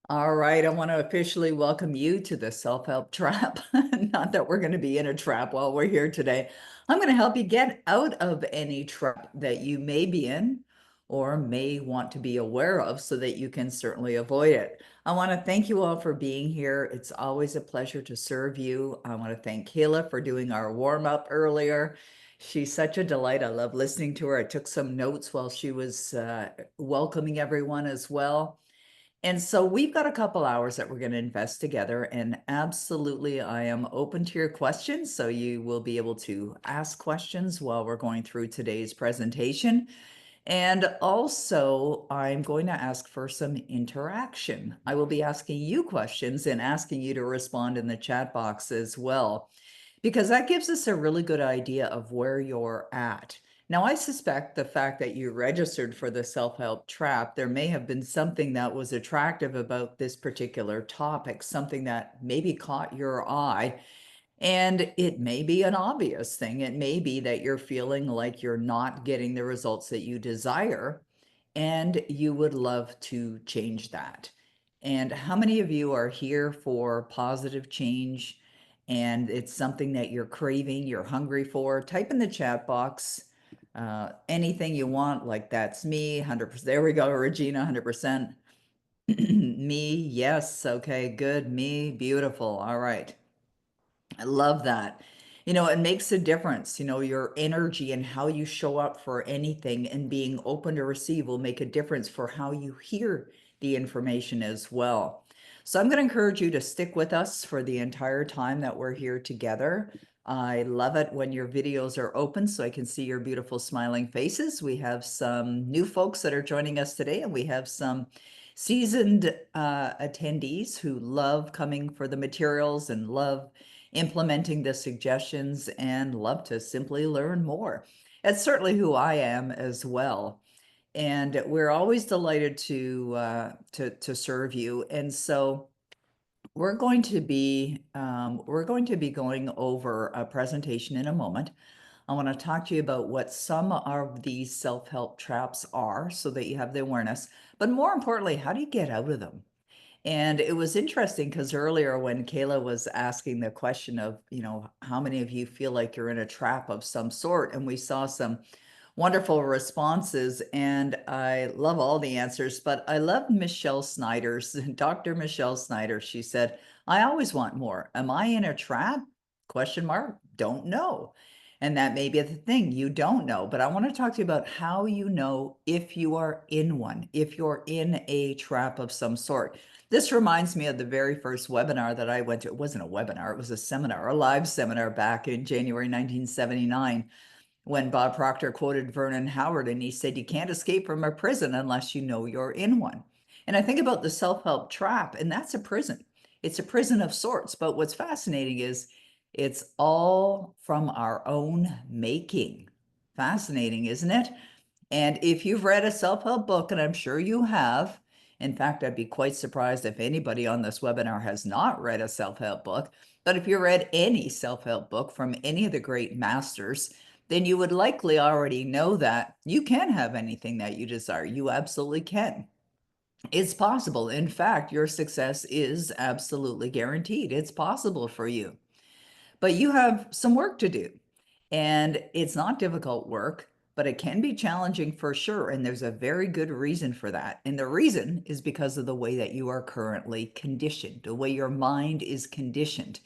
All right, I want to officially welcome you to the self-help trap. Not that we're going to be in a trap while we're here today. I'm going to help you get out of any trap that you may be in or may want to be aware of so that you can certainly avoid it. I want to thank you all for being here. It's always a pleasure to serve you. I want to thank Kayla for doing our warm-up earlier. She's such a delight. I love listening to her. I took some notes while she was welcoming everyone as well. And so we've got a couple hours that we're going to invest together, and absolutely, I am open to your questions. So you will be able to ask questions while we're going through today's presentation. And also, I'm going to ask for some interaction. I will be asking you questions and asking you to respond in the chat box as well, because that gives us a really good idea of where you're at. Now, I suspect the fact that you registered for the self-help trap, there may have been something that was attractive about this particular topic, something that maybe caught your eye. And it may be an obvious thing. It may be that you're feeling like you're not getting the results that you desire, and you would love to change that. And how many of you are here for positive change and it's something that you're craving, you're hungry for? Type in the chat box anything you want, like that's me, 100%. There we go, Regina, 100%. Me, yes, okay, good. Me, beautiful. All right. I love that. It makes a difference. Your energy and how you show up for anything and being open to receive will make a difference for how you hear the information as well. So I'm going to encourage you to stick with us for the entire time that we're here together. I love it when your videos are open so I can see your beautiful smiling faces. We have some new folks that are joining us today, and we have some seasoned attendees who love coming for the materials and love implementing the suggestions and love to simply learn more. That's certainly who I am as well. And we're always delighted to serve you. And so we're going to be going over a presentation in a moment. I want to talk to you about what some of these self-help traps are so that you have the awareness, but more importantly, how do you get out of them? And it was interesting because earlier when Kayla was asking the question of, how many of you feel like you're in a trap of some sort? And we saw some wonderful responses, and I love all the answers, but I love Michelle Snyder's, Dr. Michelle Snyder. She said, I always want more. Am I in a trap? Question mark. Don't know. And that may be the thing, you don't know. But I want to talk to you about how you know if you are in one, if you're in a trap of some sort. This reminds me of the very first webinar that I went to. It wasn't a webinar, it was a seminar, a live seminar back in January 1979, when Bob Proctor quoted Vernon Howard, and he said, you can't escape from a prison unless you know you're in one. And I think about the self-help trap, and that's a prison. It's a prison of sorts. But what's fascinating is it's all from our own making. Fascinating, isn't it? And if you've read a self-help book, and I'm sure you have, in fact, I'd be quite surprised if anybody on this webinar has not read a self-help book. But if you read any self-help book from any of the great masters, then you would likely already know that you can have anything that you desire. You absolutely can. It's possible. In fact, your success is absolutely guaranteed. It's possible for you. But you have some work to do. And it's not difficult work, but it can be challenging for sure. And there's a very good reason for that. And the reason is because of the way that you are currently conditioned, the way your mind is conditioned.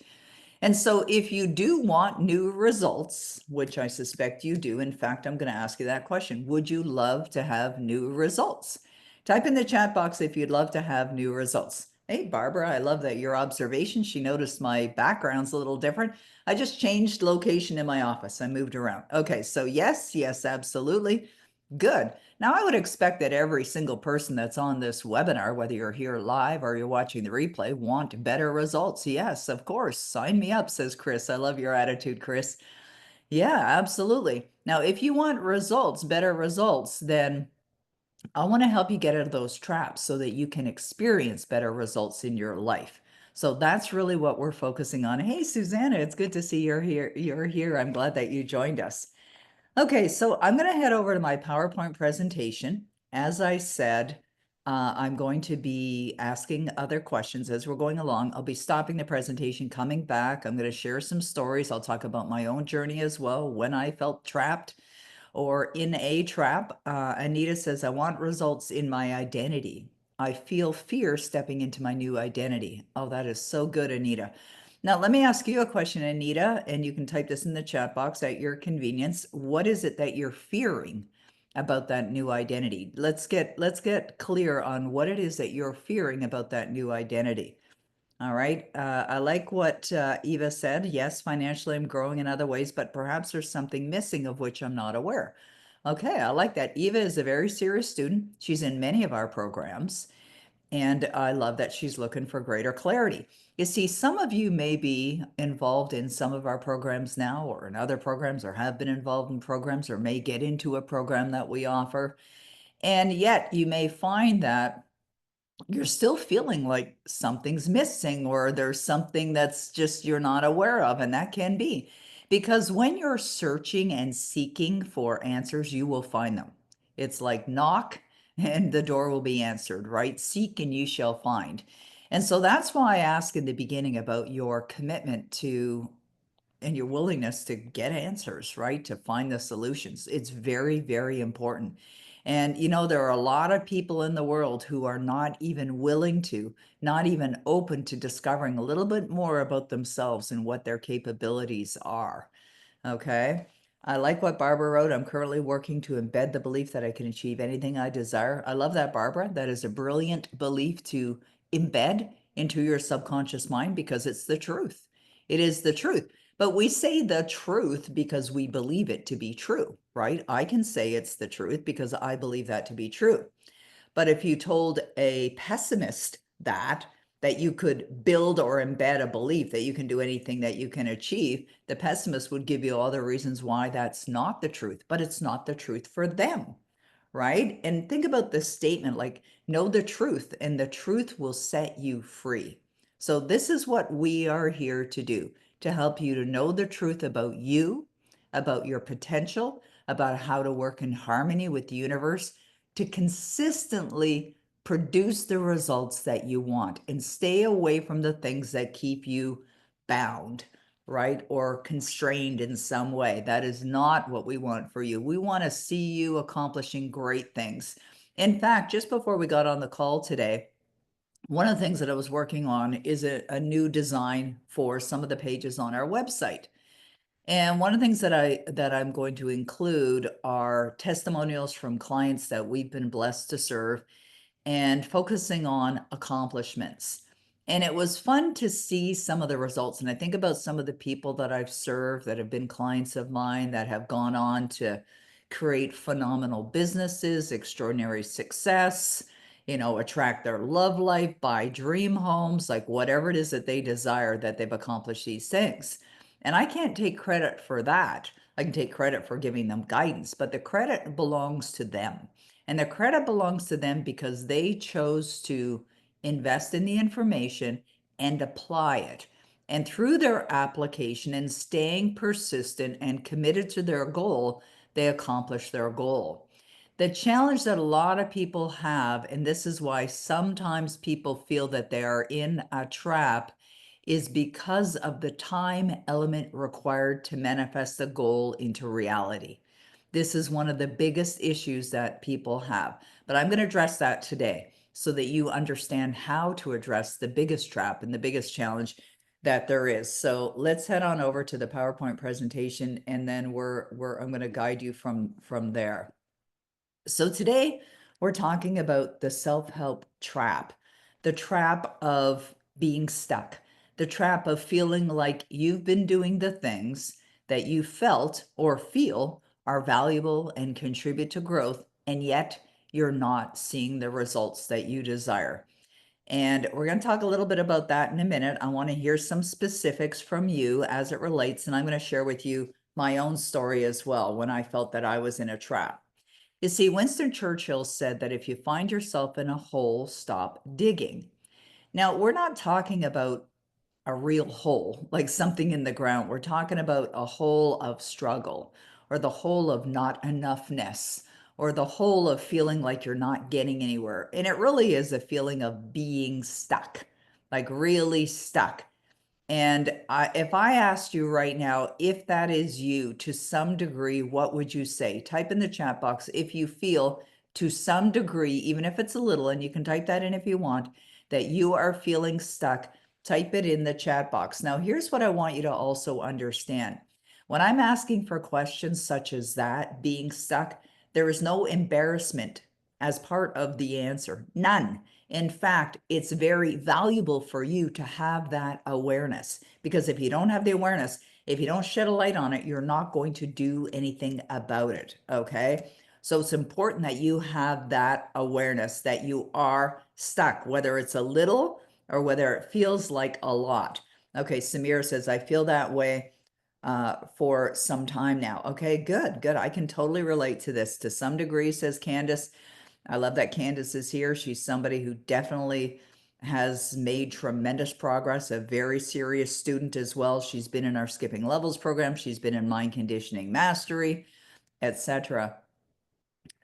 And so if you do want new results, which I suspect you do, in fact, I'm going to ask you that question. Would you love to have new results? Type in the chat box if you'd love to have new results. Hey, Barbara, I love that your observation. She noticed my background's a little different. I just changed location in my office. I moved around. Okay, so yes, yes, absolutely. Good. Now, I would expect that every single person that's on this webinar, whether you're here live or you're watching the replay, want better results. Yes, of course. Sign me up, says Chris. I love your attitude, Chris. Yeah, absolutely. Now, if you want results, better results, then I want to help you get out of those traps so that you can experience better results in your life. So that's really what we're focusing on. Hey, Susanna, it's good to see you're here. You're here. I'm glad that you joined us. Okay, so I'm going to head over to my PowerPoint presentation. As I said, I'm going to be asking other questions as we're going along. I'll be stopping the presentation, coming back. I'm going to share some stories. I'll talk about my own journey as well, when I felt trapped or in a trap. Anita says, I want results in my identity. I feel fear stepping into my new identity. Oh, that is so good, Anita. Now, let me ask you a question, Anita, and you can type this in the chat box at your convenience. What is it that you're fearing about that new identity? Let's get clear on what it is that you're fearing about that new identity. All right. I like what Eva said. Yes, financially, I'm growing in other ways, but perhaps there's something missing of which I'm not aware. Okay, I like that. Eva is a very serious student. She's in many of our programs, and I love that she's looking for greater clarity. You see, some of you may be involved in some of our programs now, or in other programs, or have been involved in programs, or may get into a program that we offer. And yet, you may find that you're still feeling like something's missing or there's something that's just you're not aware of. And that can be because when you're searching and seeking for answers, you will find them. It's like knock and the door will be answered, right? Seek and you shall find. And so that's why I asked in the beginning about your commitment to and your willingness to get answers, right? To find the solutions. It's very, very important. And there are a lot of people in the world who are not even willing to, not even open to discovering a little bit more about themselves and what their capabilities are. Okay. I like what Barbara wrote. I'm currently working to embed the belief that I can achieve anything I desire. I love that, Barbara. That is a brilliant belief to embed into your subconscious mind because it's the truth. It is the truth. But we say the truth because we believe it to be true, right? I can say it's the truth because I believe that to be true. But if you told a pessimist that you could build or embed a belief that you can do anything that you can achieve, the pessimist would give you all the reasons why that's not the truth, but it's not the truth for them, right? And think about this statement like, know the truth, and the truth will set you free. So, this is what we are here to do to help you to know the truth about you, about your potential, about how to work in harmony with the universe to consistently produce the results that you want and stay away from the things that keep you bound, right? Or constrained in some way. That is not what we want for you. We want to see you accomplishing great things. In fact, just before we got on the call today, one of the things that I was working on is a new design for some of the pages on our website. And one of the things that I'm going to include are testimonials from clients that we've been blessed to serve and focusing on accomplishments. And it was fun to see some of the results. And I think about some of the people that I've served that have been clients of mine that have gone on to create phenomenal businesses, extraordinary success, attract their love life, buy dream homes, like whatever it is that they desire, that they've accomplished these things. And I can't take credit for that. I can take credit for giving them guidance, but the credit belongs to them. And the credit belongs to them because they chose to invest in the information and apply it. And through their application and staying persistent and committed to their goal, they accomplish their goal. The challenge that a lot of people have, and this is why sometimes people feel that they are in a trap, is because of the time element required to manifest the goal into reality. This is one of the biggest issues that people have. But I'm going to address that today so that you understand how to address the biggest trap and the biggest challenge that there is. So let's head on over to the PowerPoint presentation, and then I'm going to guide you from there. So today we're talking about the self-help trap, the trap of being stuck, the trap of feeling like you've been doing the things that you felt or feel are valuable and contribute to growth, and yet you're not seeing the results that you desire. And we're going to talk a little bit about that in a minute. I want to hear some specifics from you as it relates, and I'm going to share with you my own story as well when I felt that I was in a trap. You see, Winston Churchill said that if you find yourself in a hole, stop digging. Now, we're not talking about a real hole, like something in the ground. We're talking about a hole of struggle or the hole of not enoughness or the whole of feeling like you're not getting anywhere. And it really is a feeling of being stuck, like really stuck. And if I asked you right now, if that is you to some degree, what would you say? Type in the chat box if you feel to some degree, even if it's a little, and you can type that in if you want, that you are feeling stuck. Type it in the chat box. Now, here's what I want you to also understand. When I'm asking for questions such as that, being stuck, there is no embarrassment as part of the answer. None. In fact, it's very valuable for you to have that awareness, because if you don't have the awareness, if you don't shed a light on it, you're not going to do anything about it. Okay. So it's important that you have that awareness that you are stuck, whether it's a little or whether it feels like a lot. Okay. Samir says, I feel that way for some time now. Okay, good, good. I can totally relate to this to some degree, says Candace. I love that Candace is here. She's somebody who definitely has made tremendous progress, a very serious student as well. She's been in our Skipping Levels program. She's been in Mind Conditioning Mastery, etc.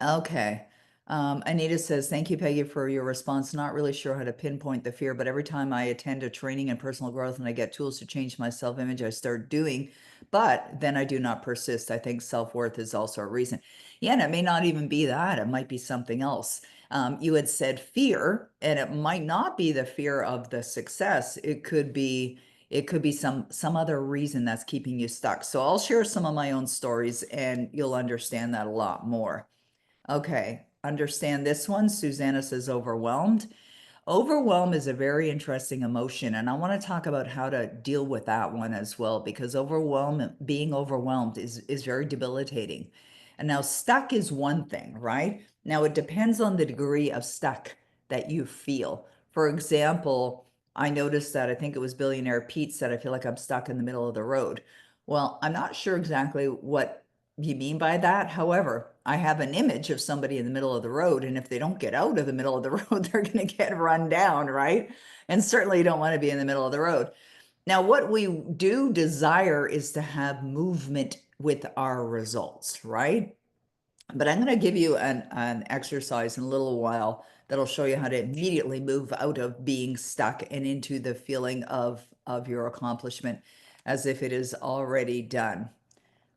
Okay. Anita says, thank you, Peggy, for your response. Not really sure how to pinpoint the fear, but every time I attend a training in personal growth and I get tools to change my self-image, I start doing, but then I do not persist. I think self-worth is also a reason. Yeah, and it may not even be that. It might be something else. You had said fear, and it might not be the fear of the success. It could be some other reason that's keeping you stuck. So I'll share some of my own stories and you'll understand that a lot more. Okay, understand this one. Susanna says overwhelmed. Overwhelm is a very interesting emotion, and I want to talk about how to deal with that one as well, because being overwhelmed is very debilitating. And now stuck is one thing, right? Now it depends on the degree of stuck that you feel. For example, I noticed that I think it was Billionaire Pete said, I feel like I'm stuck in the middle of the road. Well, I'm not sure exactly what you mean by that. However, I have an image of somebody in the middle of the road, and if they don't get out of the middle of the road, they're going to get run down, right? And certainly you don't want to be in the middle of the road. Now, what we do desire is to have movement with our results, right? But I'm going to give you an exercise in a little while that'll show you how to immediately move out of being stuck and into the feeling of your accomplishment as if it is already done.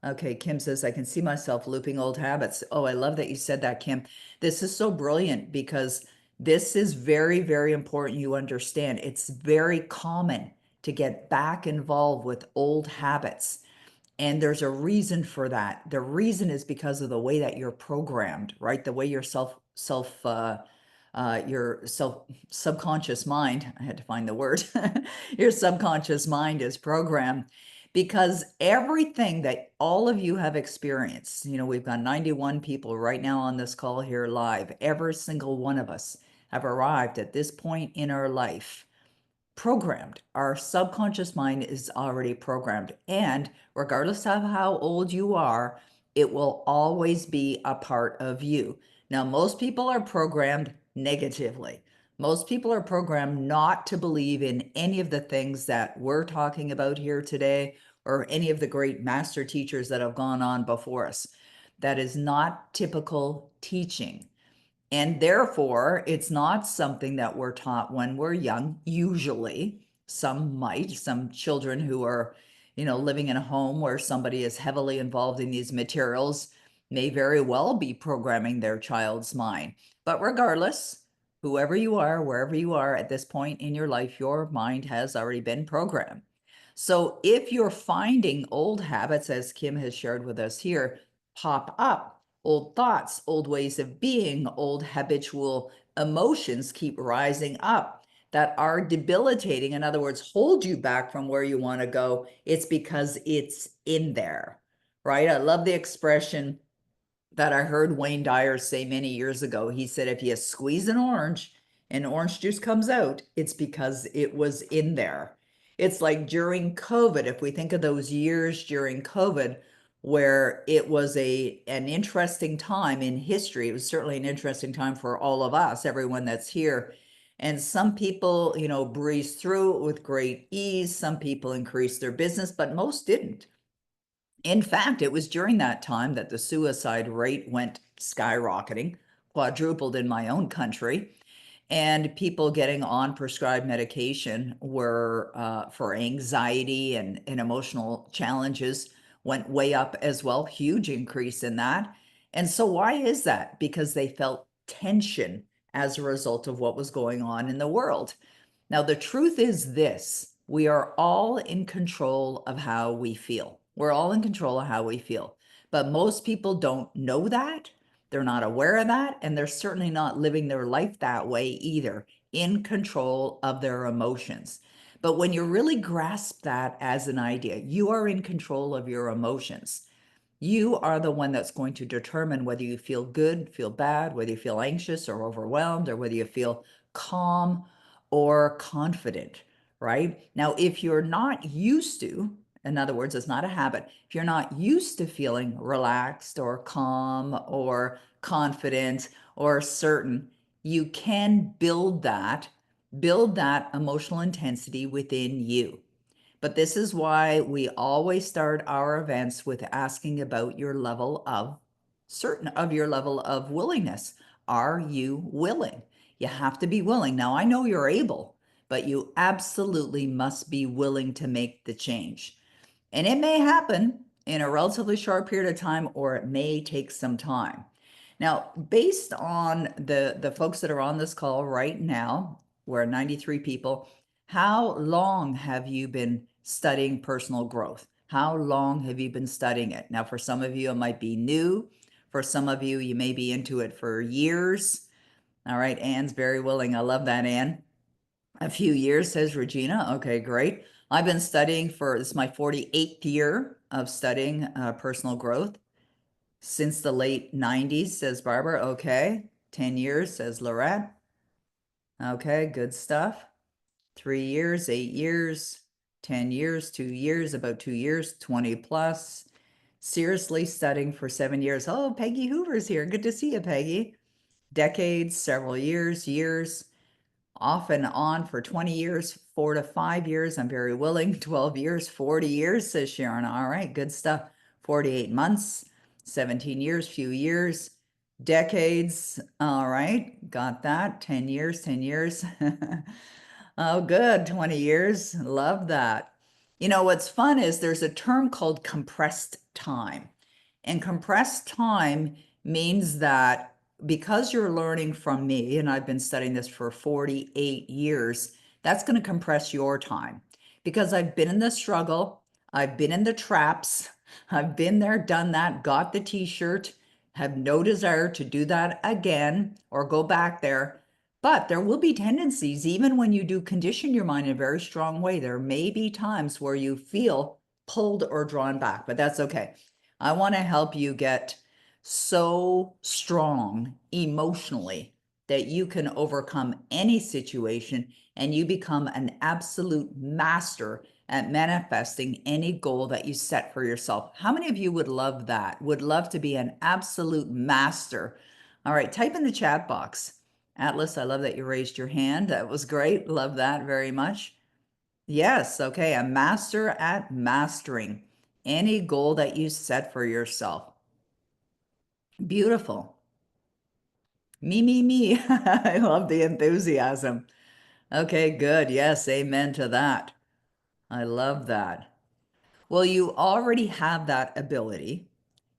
Okay, Kim says, I can see myself looping old habits. Oh, I love that you said that, Kim. This is so brilliant because this is very, very important you understand. It's very common to get back involved with old habits. And there's a reason for that. The reason is because of the way that you're programmed, right? The way your subconscious mind, I had to find the word, your subconscious mind is programmed, because everything that all of you have experienced, we've got 91 people right now on this call here live. Every single one of us have arrived at this point in our life programmed. Our subconscious mind is already programmed. And regardless of how old you are, it will always be a part of you. Now, most people are programmed negatively. Most people are programmed not to believe in any of the things that we're talking about here today, or any of the great master teachers that have gone on before us. That is not typical teaching. And therefore, it's not something that we're taught when we're young. Usually, some children who are, living in a home where somebody is heavily involved in these materials may very well be programming their child's mind. But regardless, whoever you are, wherever you are at this point in your life, your mind has already been programmed. So if you're finding old habits, as Kim has shared with us here, pop up, old thoughts, old ways of being, old habitual emotions keep rising up that are debilitating, in other words, hold you back from where you want to go, it's because it's in there, right? I love the expression that I heard Wayne Dyer say many years ago. He said, if you squeeze an orange and orange juice comes out, it's because it was in there. It's like during COVID, if we think of those years during COVID, where it was an interesting time in history. It was certainly an interesting time for all of us, everyone that's here. And some people, breezed through it with great ease. Some people increased their business, but most didn't. In fact, it was during that time that the suicide rate went skyrocketing, quadrupled in my own country. And people getting on prescribed medication were for anxiety and emotional challenges went way up as well. Huge increase in that. And so why is that? Because they felt tension as a result of what was going on in the world. Now, the truth is this: we are all in control of how we feel. We're all in control of how we feel. But most people don't know that. They're not aware of that. And they're certainly not living their life that way either, in control of their emotions. But when you really grasp that as an idea, you are in control of your emotions. You are the one that's going to determine whether you feel good, feel bad, whether you feel anxious or overwhelmed, or whether you feel calm or confident, right? Now, if you're not used to, in other words, it's not a habit, if you're not used to feeling relaxed or calm or confident or certain, you can build that emotional intensity within you. But this is why we always start our events with asking about your level of your level of willingness. Are you willing? You have to be willing. Now, I know you're able, but you absolutely must be willing to make the change. And it may happen in a relatively short period of time, or it may take some time. Now, based on the folks that are on this call right now, we're 93 people. How long have you been studying personal growth? How long have you been studying it? Now, for some of you, it might be new. For some of you, you may be into it for years. All right, Anne's very willing. I love that, Anne. A few years, says Regina. Okay, great. I've been studying this is my 48th year of studying personal growth since the late 90s, says Barbara. Okay. 10 years, says Lorette. Okay, good stuff. 3 years, 8 years, 10 years, 2 years, about 2 years, 20 plus. Seriously studying for 7 years. Oh, Peggy Hoover's here. Good to see you, Peggy. Decades, several years, off and on for 20 years, 4 to 5 years. I'm very willing. 12 years, 40 years, says Sharon. All right, good stuff. 48 months, 17 years, few years, decades. All right, got that. 10 years, 10 years. Oh, good. 20 years. Love that. You know, what's fun is there's a term called compressed time. And compressed time means that because you're learning from me, and I've been studying this for 48 years, that's going to compress your time because I've been in the struggle, I've been in the traps, I've been there, done that, got the t-shirt, have no desire to do that again or go back there. But there will be tendencies, even when you do condition your mind in a very strong way, there may be times where you feel pulled or drawn back, but that's okay. I want to help you get so strong emotionally that you can overcome any situation and you become an absolute master at manifesting any goal that you set for yourself. How many of you would love that? Would love to be an absolute master? All right, type in the chat box. Atlas, I love that you raised your hand. That was great. Love that very much. Yes, okay, a master at mastering any goal that you set for yourself. Beautiful. Me. I love the enthusiasm. Okay, good. Yes, amen to that. I love that. Well, you already have that ability.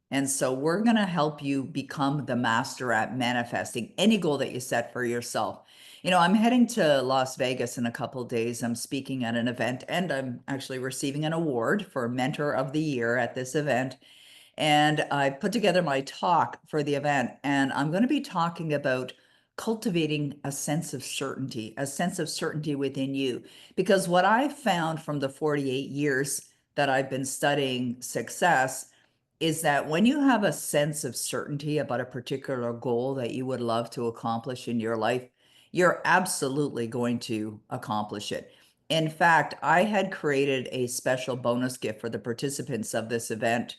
And so we're going to help you become the master at manifesting any goal that you set for yourself. You know, I'm heading to Las Vegas in a couple of days. I'm speaking at an event and I'm actually receiving an award for Mentor of the Year at this event. And I put together my talk for the event, and I'm going to be talking about cultivating a sense of certainty within you. Because what I've found from the 48 years that I've been studying success is that when you have a sense of certainty about a particular goal that you would love to accomplish in your life, you're absolutely going to accomplish it. In fact, I had created a special bonus gift for the participants of this event.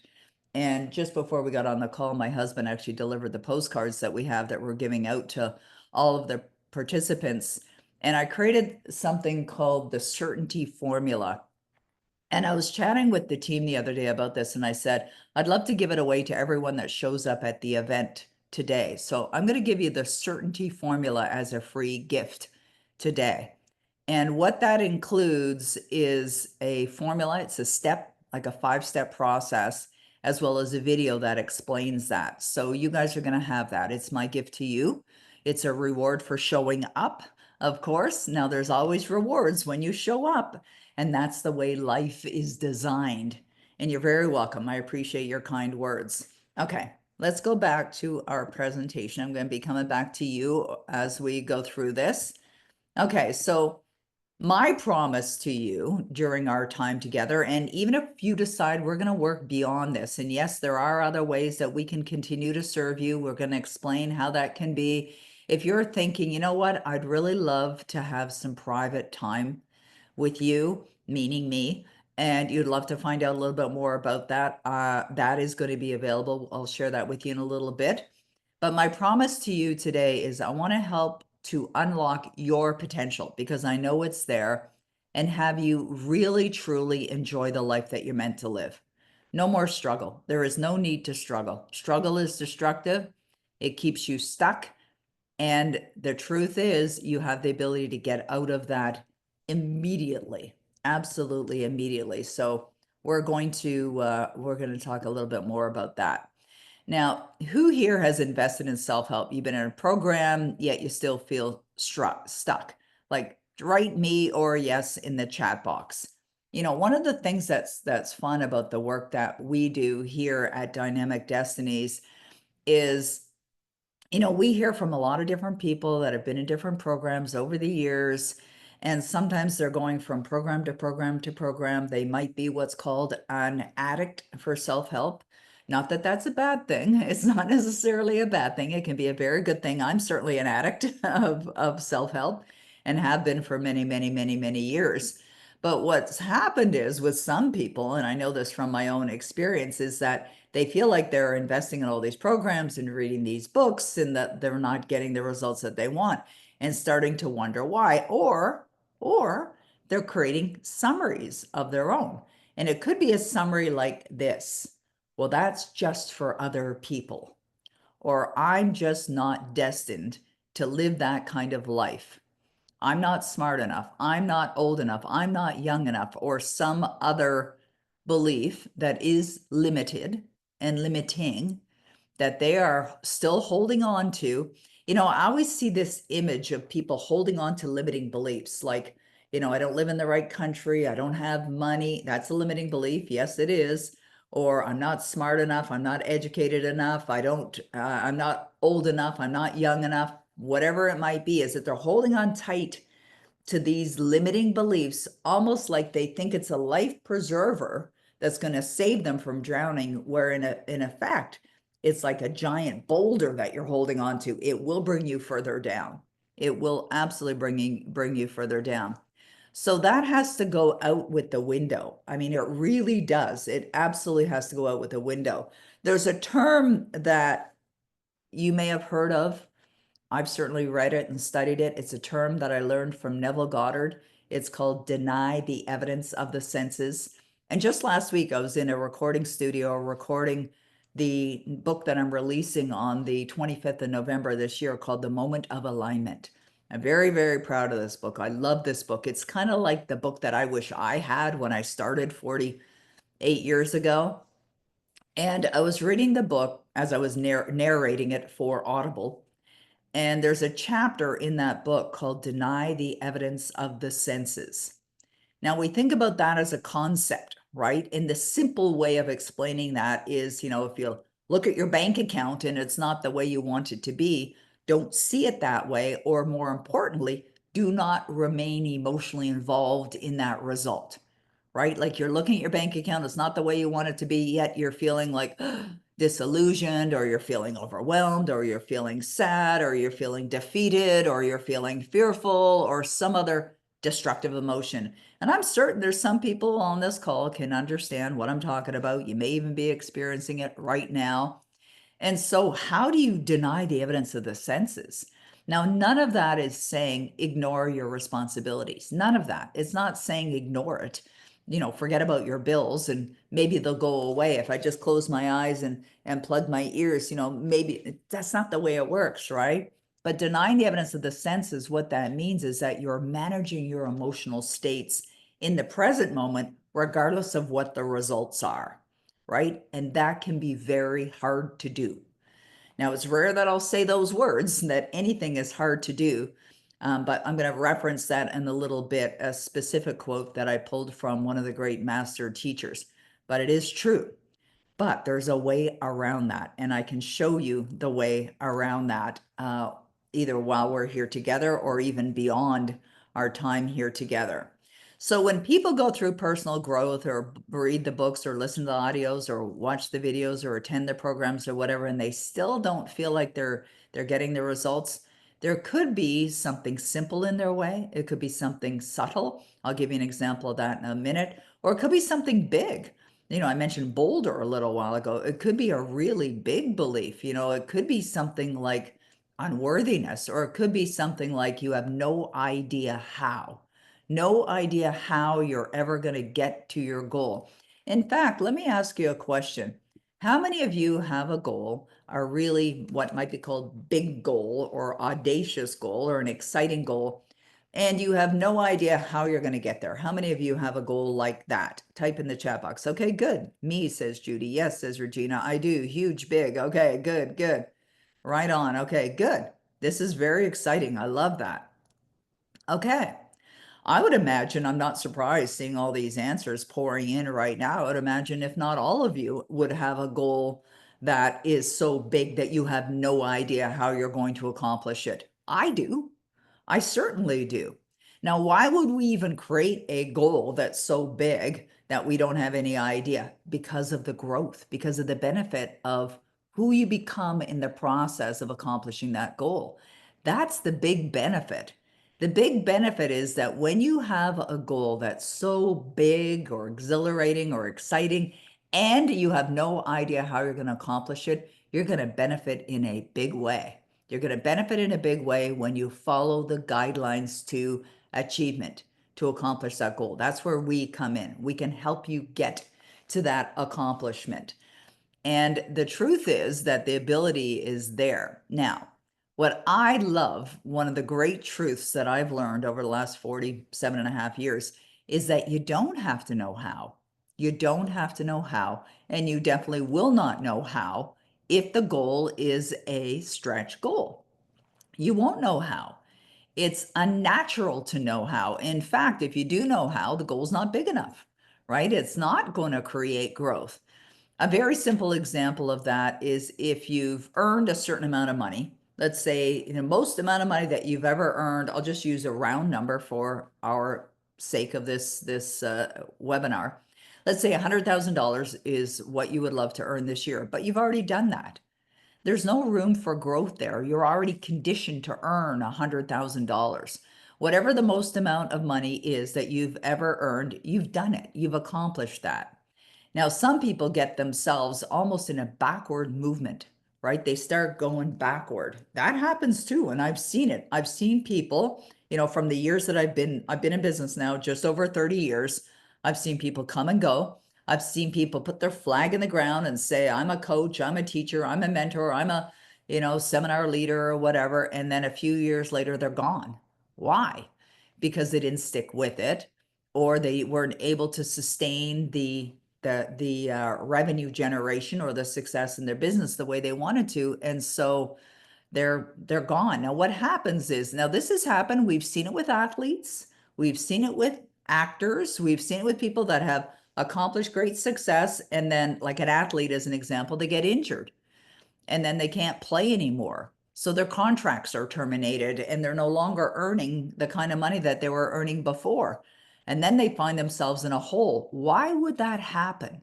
And just before we got on the call, my husband actually delivered the postcards that we have that we're giving out to all of the participants. And I created something called the certainty formula. And I was chatting with the team the other day about this, and I said, I'd love to give it away to everyone that shows up at the event today. So I'm going to give you the certainty formula as a free gift today. And what that includes is a formula. It's a step, like a 5-step process, as well as a video that explains that. So you guys are going to have that. It's my gift to you. It's a reward for showing up, of course. Now, there's always rewards when you show up, and that's the way life is designed. And you're very welcome. I appreciate your kind words. Okay, let's go back to our presentation. I'm going to be coming back to you as we go through this. Okay, so my promise to you during our time together, and even if you decide we're going to work beyond this, and yes, there are other ways that we can continue to serve you, we're going to explain how that can be. If you're thinking, you know what, I'd really love to have some private time with you, meaning me, and you'd love to find out a little bit more about that, that is going to be available. I'll share that with you in a little bit. But my promise to you today is I want to help to unlock your potential because I know it's there and have you really, truly enjoy the life that you're meant to live. No more struggle. There is no need to struggle. Struggle is destructive. It keeps you stuck. And the truth is, you have the ability to get out of that immediately, absolutely immediately. So we're going to talk a little bit more about that. Now, who here has invested in self-help? You've been in a program, yet you still feel stuck. Like write me or yes in the chat box. You know, one of the things that's fun about the work that we do here at Dynamic Destinies is, you know, we hear from a lot of different people that have been in different programs over the years, and sometimes they're going from program to program to program. They might be what's called an addict for self-help. Not that that's a bad thing. It's not necessarily a bad thing. It can be a very good thing. I'm certainly an addict of self-help and have been for many, many, many, many years. But what's happened is with some people, and I know this from my own experience, is that they feel like they're investing in all these programs and reading these books and that they're not getting the results that they want and starting to wonder why, or they're creating summaries of their own. And it could be a summary like this. Well, that's just for other people. Or I'm just not destined to live that kind of life. I'm not smart enough. I'm not old enough. I'm not young enough, or some other belief that is limited and limiting that they are still holding on to. You know, I always see this image of people holding on to limiting beliefs like, you know, I don't live in the right country. I don't have money. That's a limiting belief. Yes, it is. Or I'm not smart enough. I'm not educated enough. I'm not old enough. I'm not young enough. Whatever it might be, is that they're holding on tight to these limiting beliefs, almost like they think it's a life preserver that's going to save them from drowning, where in effect, it's like a giant boulder that you're holding on to. It will bring you further down. It will absolutely bring you further down. So that has to go out with the window. I mean, it really does. It absolutely has to go out with the window. There's a term that you may have heard of. I've certainly read it and studied it. It's a term that I learned from Neville Goddard. It's called deny the evidence of the senses. And just last week, I was in a recording studio recording the book that I'm releasing on the 25th of November this year called The Moment of Alignment. I'm very, very proud of this book. I love this book. It's kind of like the book that I wish I had when I started 48 years ago. And I was reading the book as I was narrating it for Audible. And there's a chapter in that book called Deny the Evidence of the Senses. Now, we think about that as a concept, right? And the simple way of explaining that is, you know, if you look at your bank account and it's not the way you want it to be, don't see it that way. Or more importantly, do not remain emotionally involved in that result, right? Like you're looking at your bank account, it's not the way you want it to be, yet you're feeling like disillusioned, or you're feeling overwhelmed, or you're feeling sad, or you're feeling defeated, or you're feeling fearful, or some other destructive emotion. And I'm certain there's some people on this call can understand what I'm talking about. You may even be experiencing it right now. And so, how do you deny the evidence of the senses? Now, none of that is saying ignore your responsibilities. None of that. It's not saying ignore it. forget about your bills and maybe they'll go away if I just close my eyes and plug my ears. Maybe that's not the way it works, right? But denying the evidence of the senses, what that means is that you're managing your emotional states in the present moment, regardless of what the results are, right? And that can be very hard to do. Now, it's rare that I'll say those words, that anything is hard to do, but I'm going to reference that in a little bit, a specific quote that I pulled from one of the great master teachers. But it is true. But there's a way around that, and I can show you the way around that, either while we're here together or even beyond our time here together. So when people go through personal growth or read the books or listen to the audios or watch the videos or attend the programs or whatever, and they still don't feel like they're getting the results, there could be something simple in their way. It could be something subtle. I'll give you an example of that in a minute. Or it could be something big. I mentioned boulder a little while ago. It could be a really big belief. It could be something like unworthiness, or it could be something like you have no idea how you're ever going to get to your goal. In fact, let me ask you a question. How many of you have a goal, a really what might be called big goal or audacious goal or an exciting goal, and you have no idea how you're going to get there? How many of you have a goal like that? Type in the chat box. Okay, good. Me, says Judy. Yes, says Regina. I do. Huge, big. Okay, good, good. Right on. Okay, good. This is very exciting. I love that. Okay. I would imagine, I'm not surprised seeing all these answers pouring in right now. I would imagine if not all of you would have a goal that is so big that you have no idea how you're going to accomplish it. I do. I certainly do. Now, why would we even create a goal that's so big that we don't have any idea? Because of the growth, because of the benefit of who you become in the process of accomplishing that goal. That's the big benefit. The big benefit is that when you have a goal that's so big or exhilarating or exciting, and you have no idea how you're going to accomplish it, you're going to benefit in a big way. You're going to benefit in a big way when you follow the guidelines to achievement to accomplish that goal. That's where we come in. We can help you get to that accomplishment. And the truth is that the ability is there. Now, what I love, one of the great truths that I've learned over the last 47 and a half years is that you don't have to know how. You don't have to know how, and you definitely will not know how if the goal is a stretch goal. You won't know how. It's unnatural to know how. In fact, if you do know how, the goal's not big enough, right? It's not going to create growth. A very simple example of that is if you've earned a certain amount of money, let's say, most amount of money that you've ever earned, I'll just use a round number for our sake of this webinar. Let's say $100,000 is what you would love to earn this year, but you've already done that. There's no room for growth there. You're already conditioned to earn $100,000. Whatever the most amount of money is that you've ever earned, you've done it. You've accomplished that. Now, some people get themselves almost in a backward movement, right? They start going backward. That happens too, and I've seen it. I've seen people, from the years that I've been in business now, just over 30 years. I've seen people come and go. I've seen people put their flag in the ground and say, I'm a coach, I'm a teacher, I'm a mentor, I'm a, seminar leader or whatever. And then a few years later, they're gone. Why? Because they didn't stick with it, or they weren't able to sustain the revenue generation or the success in their business the way they wanted to. And so they're gone. Now, what happens is, now this has happened. We've seen it with athletes. We've seen it with actors. We've seen it with people that have accomplished great success. And then, like an athlete, as an example, they get injured and then they can't play anymore. So their contracts are terminated and they're no longer earning the kind of money that they were earning before. And then they find themselves in a hole. Why would that happen?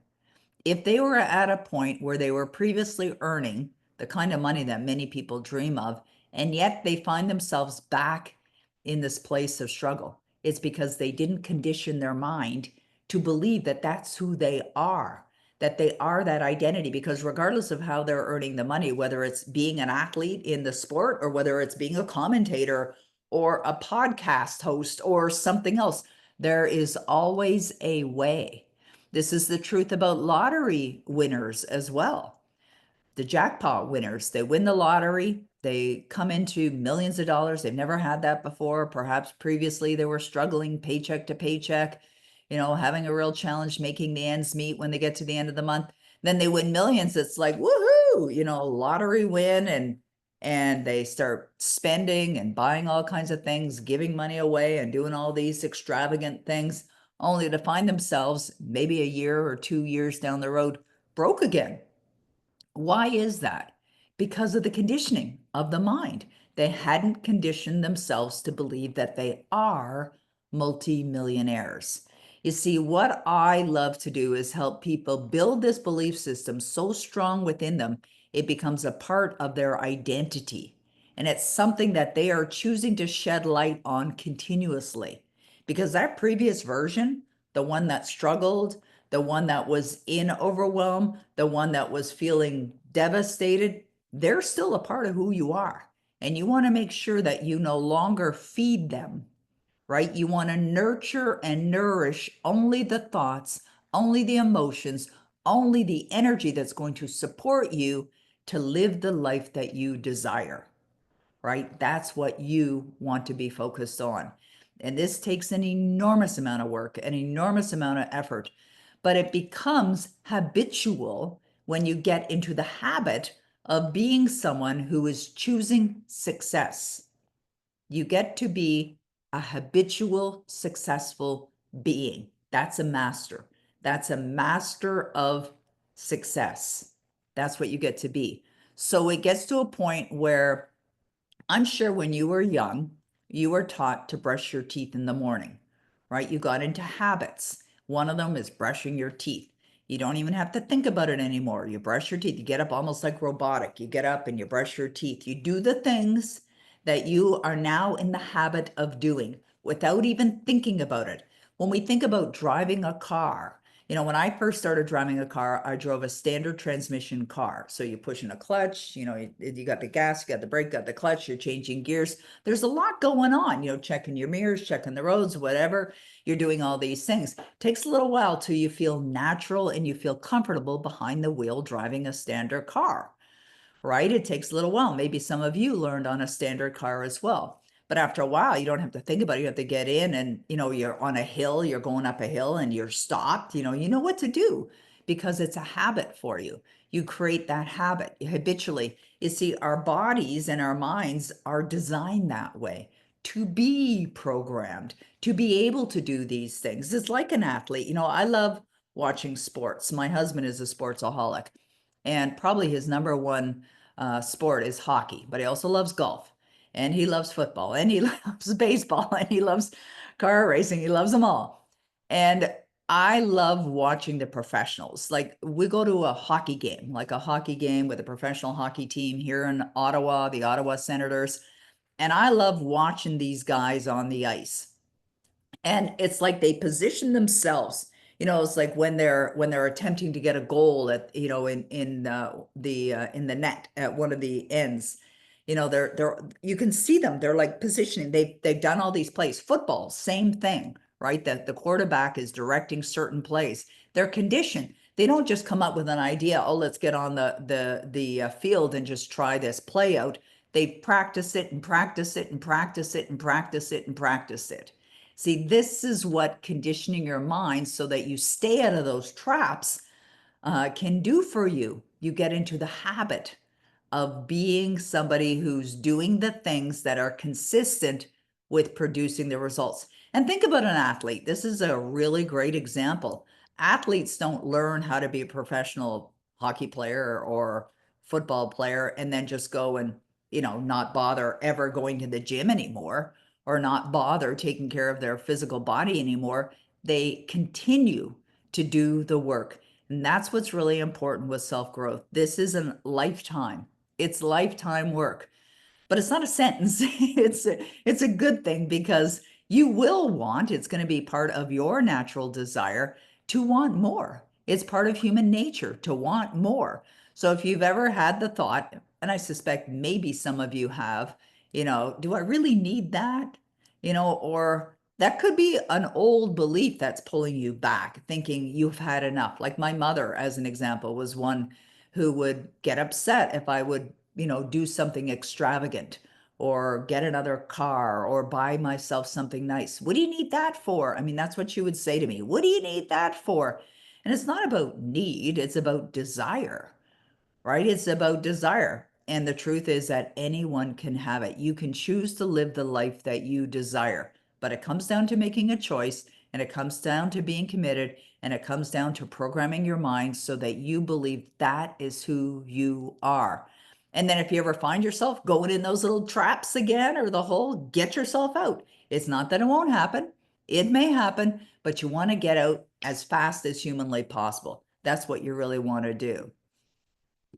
If they were at a point where they were previously earning the kind of money that many people dream of, and yet they find themselves back in this place of struggle, it's because they didn't condition their mind to believe that that's who they are, that they are that identity. Because regardless of how they're earning the money, whether it's being an athlete in the sport or whether it's being a commentator or a podcast host or something else, There is always a way. This is the truth about lottery winners as well. The jackpot winners, they win the lottery, they come into millions of dollars. They've never had that before. Perhaps previously they were struggling paycheck to paycheck, having a real challenge making the ends meet when they get to the end of the month. Then they win millions. It's like, woohoo, lottery win, and they start spending and buying all kinds of things, giving money away and doing all these extravagant things, only to find themselves maybe a year or 2 years down the road broke again. Why is that? Because of the conditioning of the mind. They hadn't conditioned themselves to believe that they are multimillionaires. You see, what I love to do is help people build this belief system so strong within them, it becomes a part of their identity. And it's something that they are choosing to shed light on continuously. Because that previous version, the one that struggled, the one that was in overwhelm, the one that was feeling devastated, they're still a part of who you are. And you want to make sure that you no longer feed them, right? You want to nurture and nourish only the thoughts, only the emotions, only the energy that's going to support you to live the life that you desire, right? That's what you want to be focused on. And this takes an enormous amount of work, an enormous amount of effort, but it becomes habitual when you get into the habit of being someone who is choosing success. You get to be a habitual, successful being. That's a master. That's a master of success. That's what you get to be. So it gets to a point where I'm sure when you were young, you were taught to brush your teeth in the morning, right? You got into habits. One of them is brushing your teeth. You don't even have to think about it anymore. You brush your teeth. You get up almost like robotic. You get up and you brush your teeth. You do the things that you are now in the habit of doing without even thinking about it. When we think about driving a car, when I first started driving a car, I drove a standard transmission car. So you push in a clutch, you got the gas, you got the brake, got the clutch, you're changing gears. There's a lot going on, checking your mirrors, checking the roads, whatever. You're doing all these things. It takes a little while till you feel natural and you feel comfortable behind the wheel driving a standard car, right? It takes a little while. Maybe some of you learned on a standard car as well. But after a while, you don't have to think about it. You have to get in and, you're on a hill, you're going up a hill and you're stopped. You know what to do because it's a habit for you. You create that habit habitually. You see, our bodies and our minds are designed that way to be programmed, to be able to do these things. It's like an athlete. I love watching sports. My husband is a sportsaholic, and probably his number one sport is hockey, but he also loves golf, and he loves football, and he loves baseball, and he loves car racing. He loves them all. And I love watching the professionals. Like we go to a hockey game, like a hockey game with a professional hockey team here in Ottawa, the Ottawa Senators. And I love watching these guys on the ice, and it's like they position themselves. It's like when they're attempting to get a goal at, in the net at one of the ends. They're you can see them, they're like positioning. They've done all these plays. Football, same thing, right? That the quarterback is directing certain plays. They're conditioned. They don't just come up with an idea, oh, let's get on the field and just try this play out. They practice it and practice it and practice it and practice it and practice it. See, this is what conditioning your mind so that you stay out of those traps can do for you. You get into the habit of being somebody who's doing the things that are consistent with producing the results. And think about an athlete. This is a really great example. Athletes don't learn how to be a professional hockey player or football player and then just go and, not bother ever going to the gym anymore or not bother taking care of their physical body anymore. They continue to do the work. And that's what's really important with self-growth. This is a lifetime. It's lifetime work. But it's not a sentence. It's a good thing because you will want, it's going to be part of your natural desire to want more. It's part of human nature to want more. So if you've ever had the thought, and I suspect maybe some of you have, do I really need that? Or That could be an old belief that's pulling you back, thinking you've had enough. Like my mother, as an example, was one who would get upset if I would, do something extravagant or get another car or buy myself something nice. What do you need that for? I mean, that's what she would say to me. What do you need that for? And it's not about need, it's about desire, right? It's about desire. And the truth is that anyone can have it. You can choose to live the life that you desire, but it comes down to making a choice, and it comes down to being committed, and it comes down to programming your mind so that you believe that is who you are. And then if you ever find yourself going in those little traps again or the hole, get yourself out. It's not that it won't happen. It may happen, but you want to get out as fast as humanly possible. That's what you really want to do.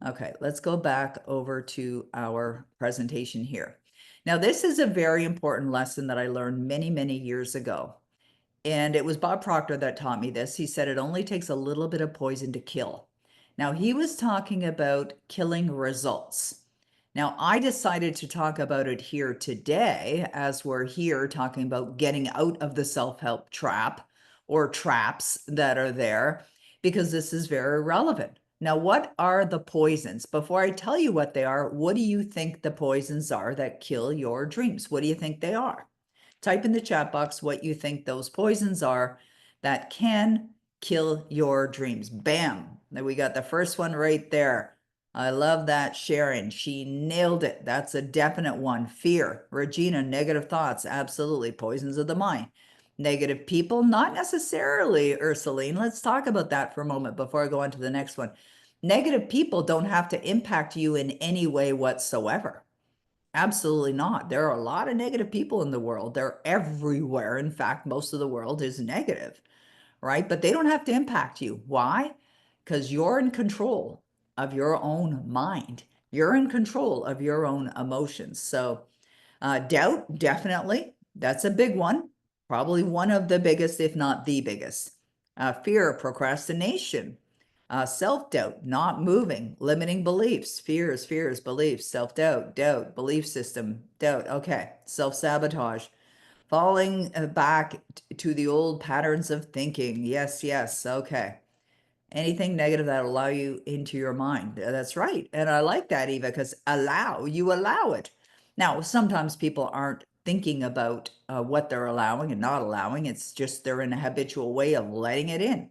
Okay, let's go back over to our presentation here. Now, this is a very important lesson that I learned many, many years ago. And it was Bob Proctor that taught me this. He said it only takes a little bit of poison to kill. Now, he was talking about killing results. Now, I decided to talk about it here today as we're here talking about getting out of the self-help trap or traps that are there, because this is very relevant. Now, what are the poisons? Before I tell you what they are, what do you think the poisons are that kill your dreams? What do you think they are? Type in the chat box what you think those poisons are that can kill your dreams. Bam. Now we got the first one right there. I love that, Sharon. She nailed it. That's a definite one. Fear. Regina, negative thoughts. Absolutely. Poisons of the mind. Negative people, not necessarily, Ursuline. Let's talk about that for a moment before I go on to the next one. Negative people don't have to impact you in any way whatsoever. Absolutely not. There are a lot of negative people in the world. They're everywhere. In fact, most of the world is negative, right? But they don't have to impact you. Why? Because you're in control of your own mind. You're in control of your own emotions. So, doubt, definitely. That's a big one. Probably one of the biggest, if not the biggest. Fear, procrastination, self-doubt, not moving, limiting beliefs, fears, beliefs, self-doubt, doubt, belief system, doubt. Okay, self-sabotage, falling back to the old patterns of thinking. Yes, yes. Okay. Anything negative that allow you into your mind. That's right. And I like that, Eva, because you allow it. Now, sometimes people aren't thinking about what they're allowing and not allowing. It's just they're in a habitual way of letting it in.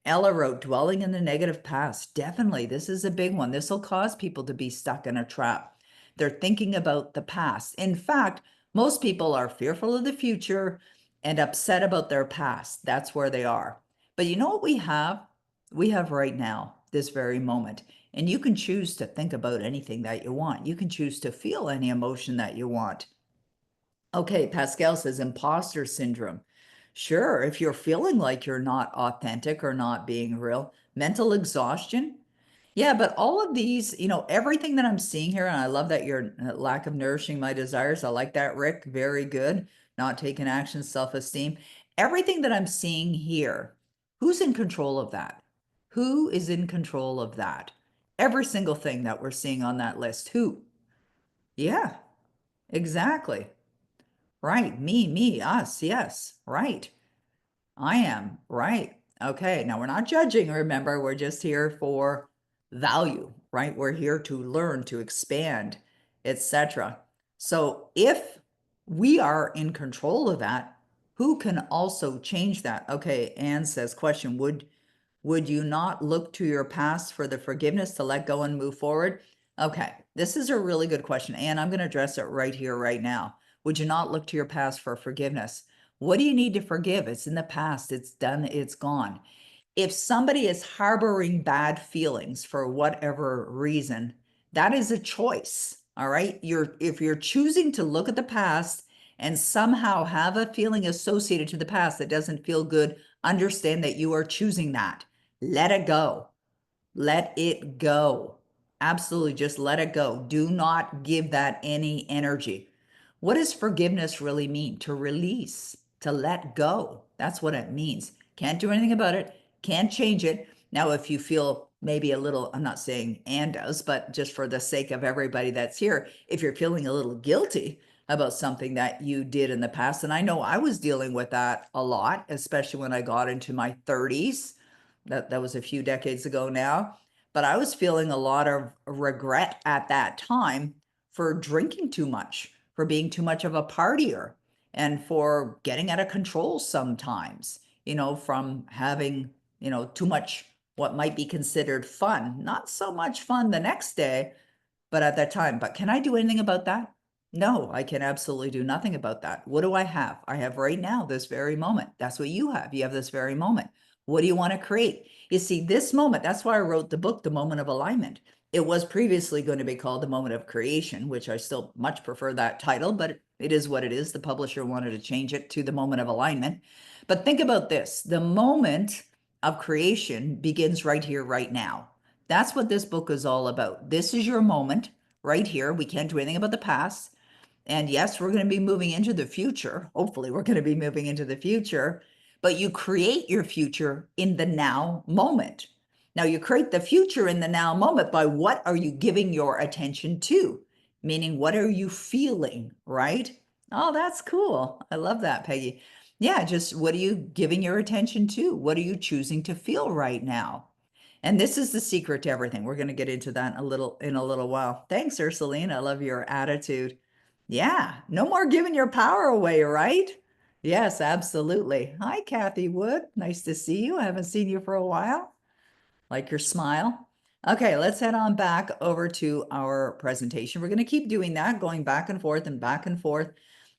Ella wrote, dwelling in the negative past. Definitely, this is a big one. This will cause people to be stuck in a trap. They're thinking about the past. In fact, most people are fearful of the future and upset about their past. That's where they are. But you know what we have? We have right now, this very moment. And you can choose to think about anything that you want. You can choose to feel any emotion that you want. Okay, Pascal says imposter syndrome. Sure, if you're feeling like you're not authentic or not being real, mental exhaustion. Yeah, but all of these, everything that I'm seeing here, and I love that your lack of nourishing my desires. I like that, Rick. Very good. Not taking action, self-esteem. Everything that I'm seeing here, who's in control of that? Who is in control of that? Every single thing that we're seeing on that list. Who? Yeah, exactly. Right. Me, us. Yes. Right. I am. Right. Okay. Now we're not judging. Remember, we're just here for value, right? We're here to learn, to expand, etc. So if we are in control of that, who can also change that? Okay. Anne says, question, would you not look to your past for the forgiveness to let go and move forward? Okay, this is a really good question, and I'm going to address it right here, right now. Would you not look to your past for forgiveness? What do you need to forgive? It's in the past, it's done, it's gone. If somebody is harboring bad feelings for whatever reason, that is a choice. All right. If you're choosing to look at the past and somehow have a feeling associated to the past that doesn't feel good, understand that you are choosing that. Let it go. Let it go. Absolutely, just let it go. Do not give that any energy. What does forgiveness really mean? To release, to let go. That's what it means. Can't do anything about it, can't change it. Now, if you feel maybe a little, I'm not saying Anne does, but just for the sake of everybody that's here, if you're feeling a little guilty about something that you did in the past. And I know I was dealing with that a lot, especially when I got into my 30s. That was a few decades ago now. But I was feeling a lot of regret at that time for drinking too much, for being too much of a partier, and for getting out of control sometimes, from having, too much what might be considered fun. Not so much fun the next day, but at that time. But can I do anything about that? No, I can absolutely do nothing about that. What do I have? I have right now, this very moment. That's what you have. You have this very moment. What do you want to create? You see, this moment, that's why I wrote the book, The Moment of Alignment. It was previously going to be called The Moment of Creation, which I still much prefer that title, but it is what it is. The publisher wanted to change it to The Moment of Alignment. But think about this, the moment of creation begins right here, right now. That's what this book is all about. This is your moment right here. We can't do anything about the past. And yes, we're going to be moving into the future. Hopefully, we're going to be moving into the future, but you create your future in the now moment. Now, you create the future in the now moment by what are you giving your attention to? Meaning, what are you feeling, right? Oh, that's cool. I love that, Peggy. Yeah, just what are you giving your attention to? What are you choosing to feel right now? And this is the secret to everything. We're going to get into that in a little while. Thanks, Ursuline. I love your attitude. Yeah, no more giving your power away, right? Yes, absolutely. Hi, Kathy Wood. Nice to see you. I haven't seen you for a while. Like your smile. Okay, let's head on back over to our presentation. We're going to keep doing that, going back and forth and back and forth.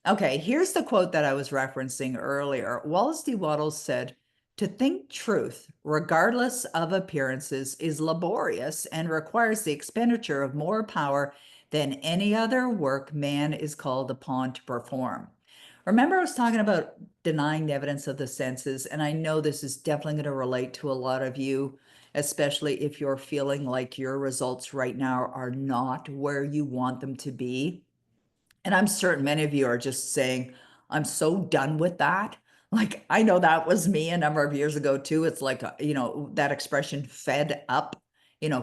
Okay, here's the quote that I was referencing earlier. Wallace D. Wattles said, "To think truth, regardless of appearances, is laborious and requires the expenditure of more power than any other work man is called upon to perform." Remember, I was talking about denying the evidence of the senses, and I know this is definitely going to relate to a lot of you, especially if you're feeling like your results right now are not where you want them to be. And I'm certain many of you are just saying, I'm so done with that. Like, I know that was me a number of years ago too. It's like, that expression fed up,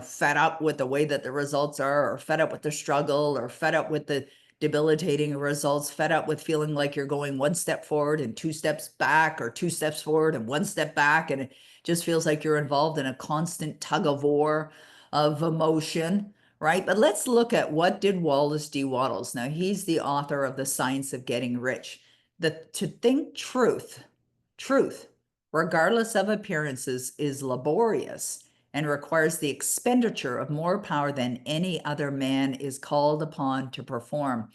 fed up with the way that the results are, or fed up with the struggle, or fed up with the debilitating results, fed up with feeling like you're going one step forward and two steps back, or two steps forward and one step back. And it just feels like you're involved in a constant tug of war of emotion, right? But let's look at what did Wallace D. Wattles. Now, he's the author of The Science of Getting Rich. To think truth, regardless of appearances, is laborious and requires the expenditure of more power than any other man is called upon to perform.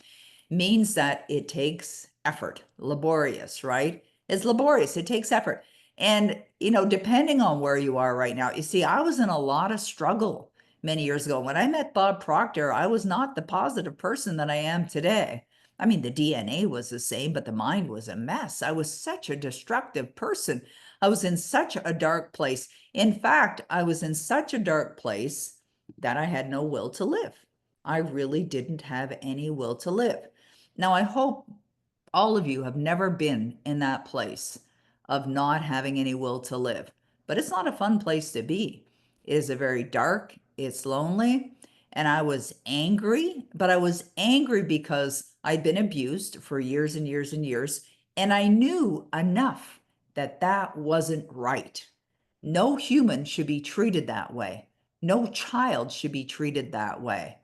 Means that it takes effort, laborious, right? It's laborious, it takes effort. And, depending on where you are right now, you see, I was in a lot of struggle many years ago. When I met Bob Proctor, I was not the positive person that I am today. I mean, the DNA was the same, but the mind was a mess. I was such a destructive person. I was in such a dark place. In fact, I was in such a dark place that I had no will to live. I really didn't have any will to live. Now, I hope all of you have never been in that place of not having any will to live, but it's not a fun place to be. It is a very dark, it's lonely, and I was angry, but I was angry because I'd been abused for years and years and years, and I knew enough that that wasn't right. No human should be treated that way. No child should be treated that way.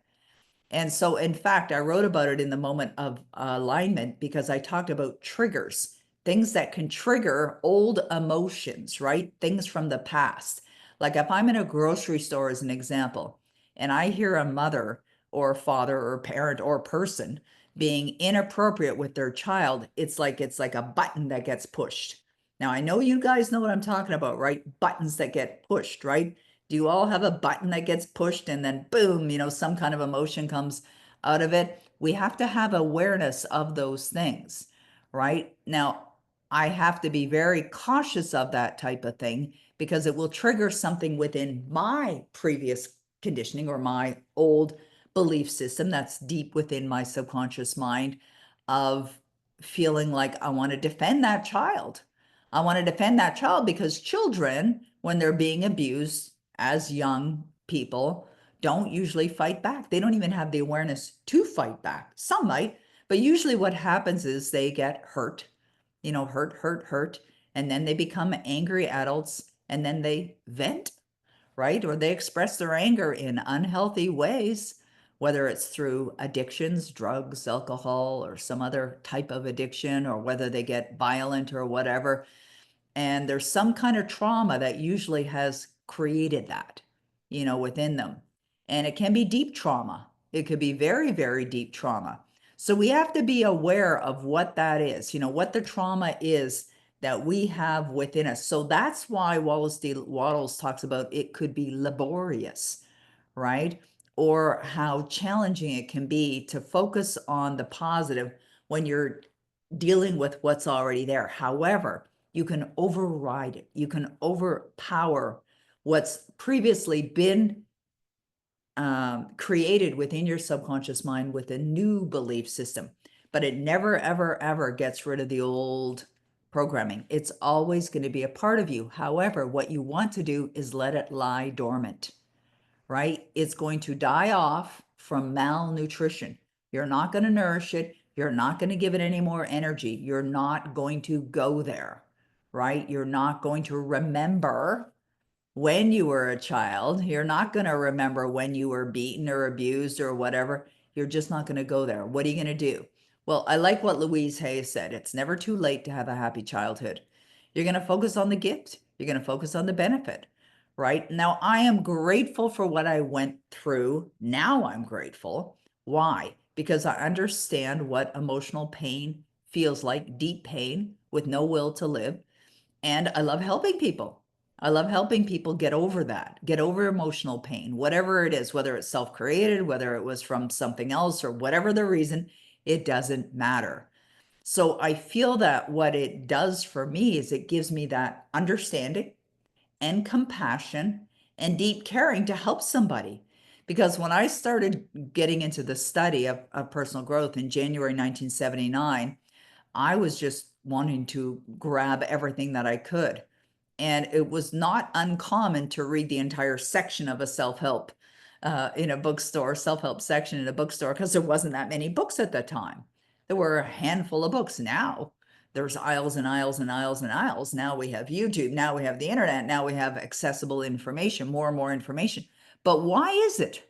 And so, in fact, I wrote about it in the moment of alignment because I talked about triggers, things that can trigger old emotions, right? Things from the past. Like if I'm in a grocery store, as an example, and I hear a mother or father or parent or person being inappropriate with their child, it's like a button that gets pushed. Now, I know you guys know what I'm talking about, right? Buttons that get pushed, right? Do you all have a button that gets pushed and then boom, some kind of emotion comes out of it? We have to have awareness of those things, right? Now, I have to be very cautious of that type of thing because it will trigger something within my previous conditioning or my old belief system that's deep within my subconscious mind of feeling like I want to defend that child. I want to defend that child because children, when they're being abused, as young people don't usually fight back. They don't even have the awareness to fight back. Some might, But usually what happens is they get hurt, hurt, and then they become angry adults and then they vent, right? Or they express their anger in unhealthy ways, whether it's through addictions, drugs, alcohol, or some other type of addiction, or whether they get violent or whatever. And there's some kind of trauma that usually has created that, within them. And it can be deep trauma. It could be very, very deep trauma. So we have to be aware of what that is, what the trauma is that we have within us. So that's why Wallace D. Wattles talks about it could be laborious, right? Or how challenging it can be to focus on the positive when you're dealing with what's already there. However, you can override it. You can overpower what's previously been created within your subconscious mind with a new belief system. But it never, ever, ever gets rid of the old programming. It's always going to be a part of you. However, what you want to do is let it lie dormant, right? It's going to die off from malnutrition. You're not going to nourish it. You're not going to give it any more energy. You're not going to go there, right? You're not going to remember when you were a child. You're not going to remember when you were beaten or abused or whatever. You're just not going to go there. What are you going to do? Well, I like what Louise Hay said. It's never too late to have a happy childhood. You're going to focus on the gift. You're going to focus on the benefit, right? Now, I am grateful for what I went through. Now I'm grateful. Why? Because I understand what emotional pain feels like, deep pain with no will to live. And I love helping people. I love helping people get over that, get over emotional pain, whatever it is, whether it's self-created, whether it was from something else, or whatever the reason, it doesn't matter. So I feel that what it does for me is it gives me that understanding and compassion and deep caring to help somebody. Because when I started getting into the study of personal growth in January 1979, I was just wanting to grab everything that I could. And it was not uncommon to read the entire section of a self-help in a bookstore, self-help section in a bookstore, because there wasn't that many books at the time. There were a handful of books. Now there's aisles and aisles and aisles and aisles. Now we have YouTube. Now we have the internet. Now we have accessible information, more and more information. But why is it?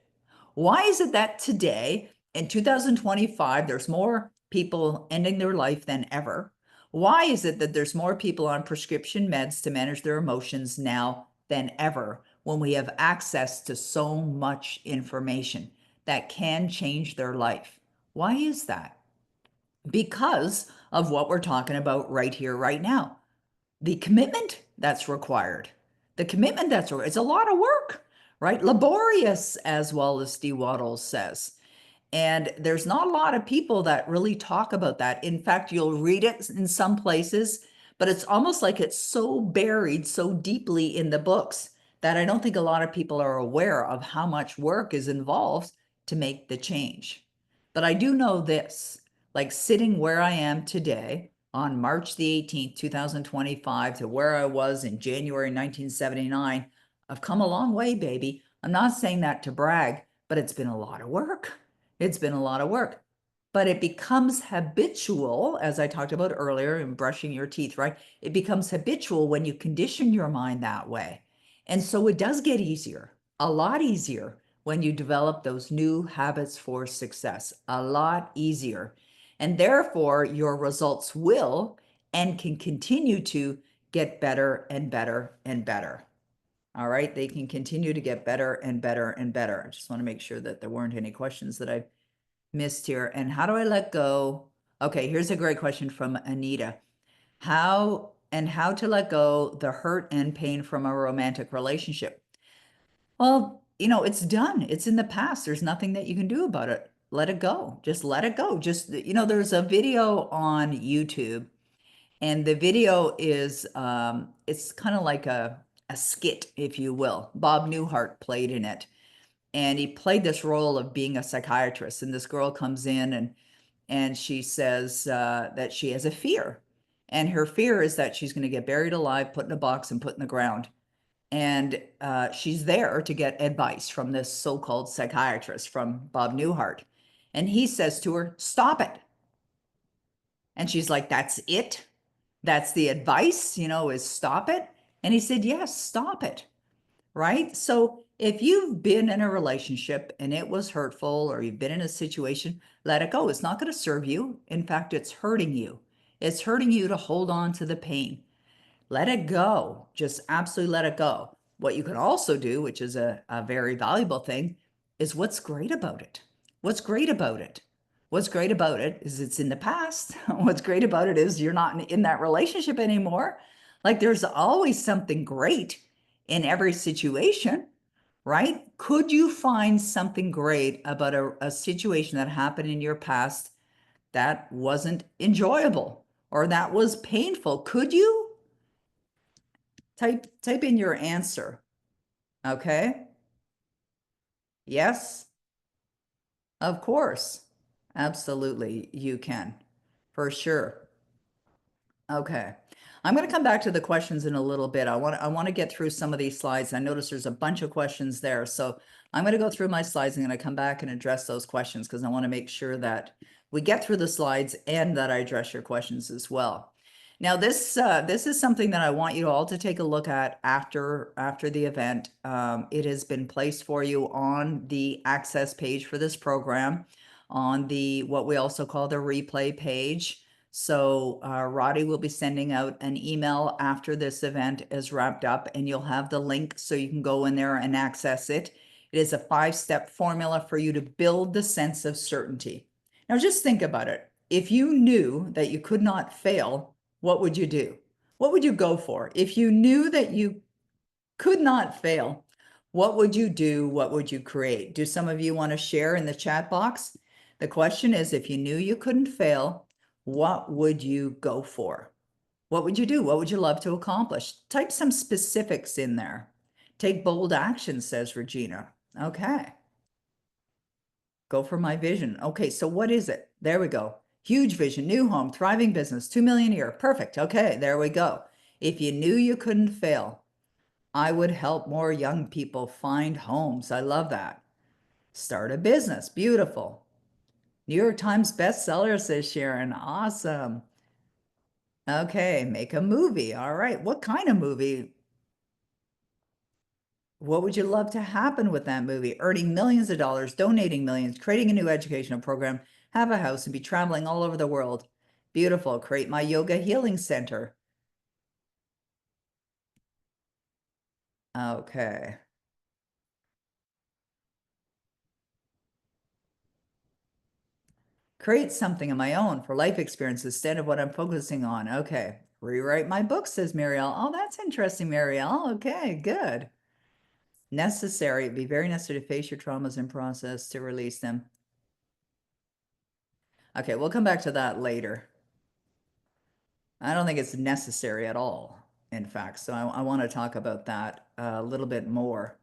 Why is it that today in 2025, there's more people ending their life than ever? Why is it that there's more people on prescription meds to manage their emotions now than ever when we have access to so much information that can change their life? Why is that? Because of what we're talking about right here, right now. The commitment that's required. The commitment that's required. It's a lot of work, right? Laborious, as Wallace D. Wattles says. And there's not a lot of people that really talk about that. In fact, you'll read it in some places, but it's almost like it's so buried so deeply in the books that I don't think a lot of people are aware of how much work is involved to make the change. But I do know this, like sitting where I am today on March the 18th, 2025, to where I was in January 1979, I've come a long way, baby. I'm not saying that to brag, but it's been a lot of work. It's been a lot of work, but it becomes habitual, as I talked about earlier in brushing your teeth, right? It becomes habitual when you condition your mind that way. And so it does get easier, a lot easier when you develop those new habits for success, a lot easier. And therefore, your results will and can continue to get better and better and better. All right, they can continue to get better and better and better. I just want to make sure that there weren't any questions that I missed here. And how do I let go? Okay, here's a great question from Anita. How to let go the hurt and pain from a romantic relationship? Well, it's done. It's in the past. There's nothing that you can do about it. Let it go. Just let it go. Just, there's a video on YouTube, and the video is it's kind of like a skit, if you will. Bob Newhart played in it. And he played this role of being a psychiatrist. And this girl comes in and she says that she has a fear. And her fear is that she's going to get buried alive, put in a box, and put in the ground. And she's there to get advice from this so-called psychiatrist, from Bob Newhart. And he says to her, stop it. And she's like, that's it? That's the advice, is stop it? And he said, yes, stop it. Right? So if you've been in a relationship and it was hurtful, or you've been in a situation, let it go. It's not going to serve you. In fact, it's hurting you. It's hurting you to hold on to the pain. Let it go. Just absolutely let it go. What you can also do, which is a very valuable thing, is what's great about it. What's great about it? What's great about it is it's in the past. What's great about it is you're not in that relationship anymore. Like there's always something great in every situation, right? Could you find something great about a situation that happened in your past that wasn't enjoyable or that was painful? Could you? Type in your answer. Okay. Yes, of course. Absolutely, you can. For sure. Okay. I'm going to come back to the questions in a little bit. I want to get through some of these slides. I notice there's a bunch of questions there. So I'm going to go through my slides. I'm going to come back and address those questions because I want to make sure that we get through the slides and that I address your questions as well. Now, this is something that I want you all to take a look at after the event. It has been placed for you on the access page for this program, on the what we also call the replay page. So Roddy will be sending out an email after this event is wrapped up, and you'll have the link so you can go in there and access it. It is a 5-step formula for you to build the sense of certainty. Now, just think about it. If you knew that you could not fail, what would you do? What would you go for? If you knew that you could not fail, what would you do? What would you create? Do some of you want to share in the chat box? The question is, if you knew you couldn't fail, what would you go for? What would you do? What would you love to accomplish? Type some specifics in there. Take bold action, says Regina. Okay. Go for my vision. Okay, so what is it? There we go. Huge vision, new home, thriving business, 2 million a year. Perfect. Okay, there we go. If you knew you couldn't fail, I would help more young people find homes. I love that. Start a business. Beautiful. New York Times bestseller, says Sharon. Awesome. Okay, make a movie. All right. What kind of movie? What would you love to happen with that movie? Earning millions of dollars, donating millions, creating a new educational program, have a house, and be traveling all over the world. Beautiful. Create my yoga healing center. Okay. Create something of my own for life experiences instead of what I'm focusing on. Okay. Rewrite my book, says Marielle. Oh, that's interesting, Marielle. Okay, good. Necessary. It'd be very necessary to face your traumas and process to release them. Okay, we'll come back to that later. I don't think it's necessary at all, in fact. So I want to talk about that a little bit more.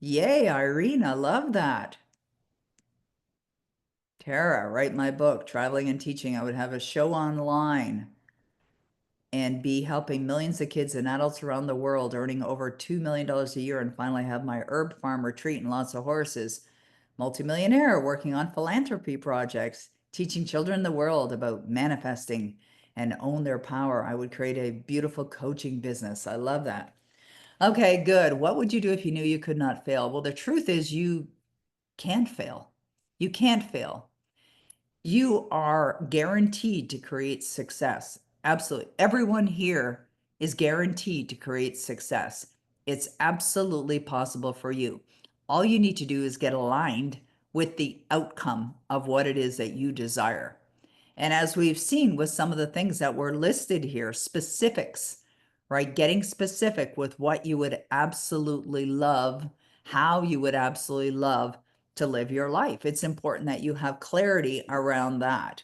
Yay, Irene, I love that. Tara, write my book, Traveling and Teaching. I would have a show online and be helping millions of kids and adults around the world, earning over $2 million a year, and finally have my herb farm retreat and lots of horses. Multimillionaire, working on philanthropy projects, teaching children in the world about manifesting and own their power. I would create a beautiful coaching business. I love that. Okay, good. What would you do if you knew you could not fail? Well, the truth is you can't fail. You can't fail. You are guaranteed to create success. Absolutely. Everyone here is guaranteed to create success. It's absolutely possible for you. All you need to do is get aligned with the outcome of what it is that you desire. And as we've seen with some of the things that were listed here, specifics, right? Getting specific with what you would absolutely love, how you would absolutely love to live your life. It's important that you have clarity around that.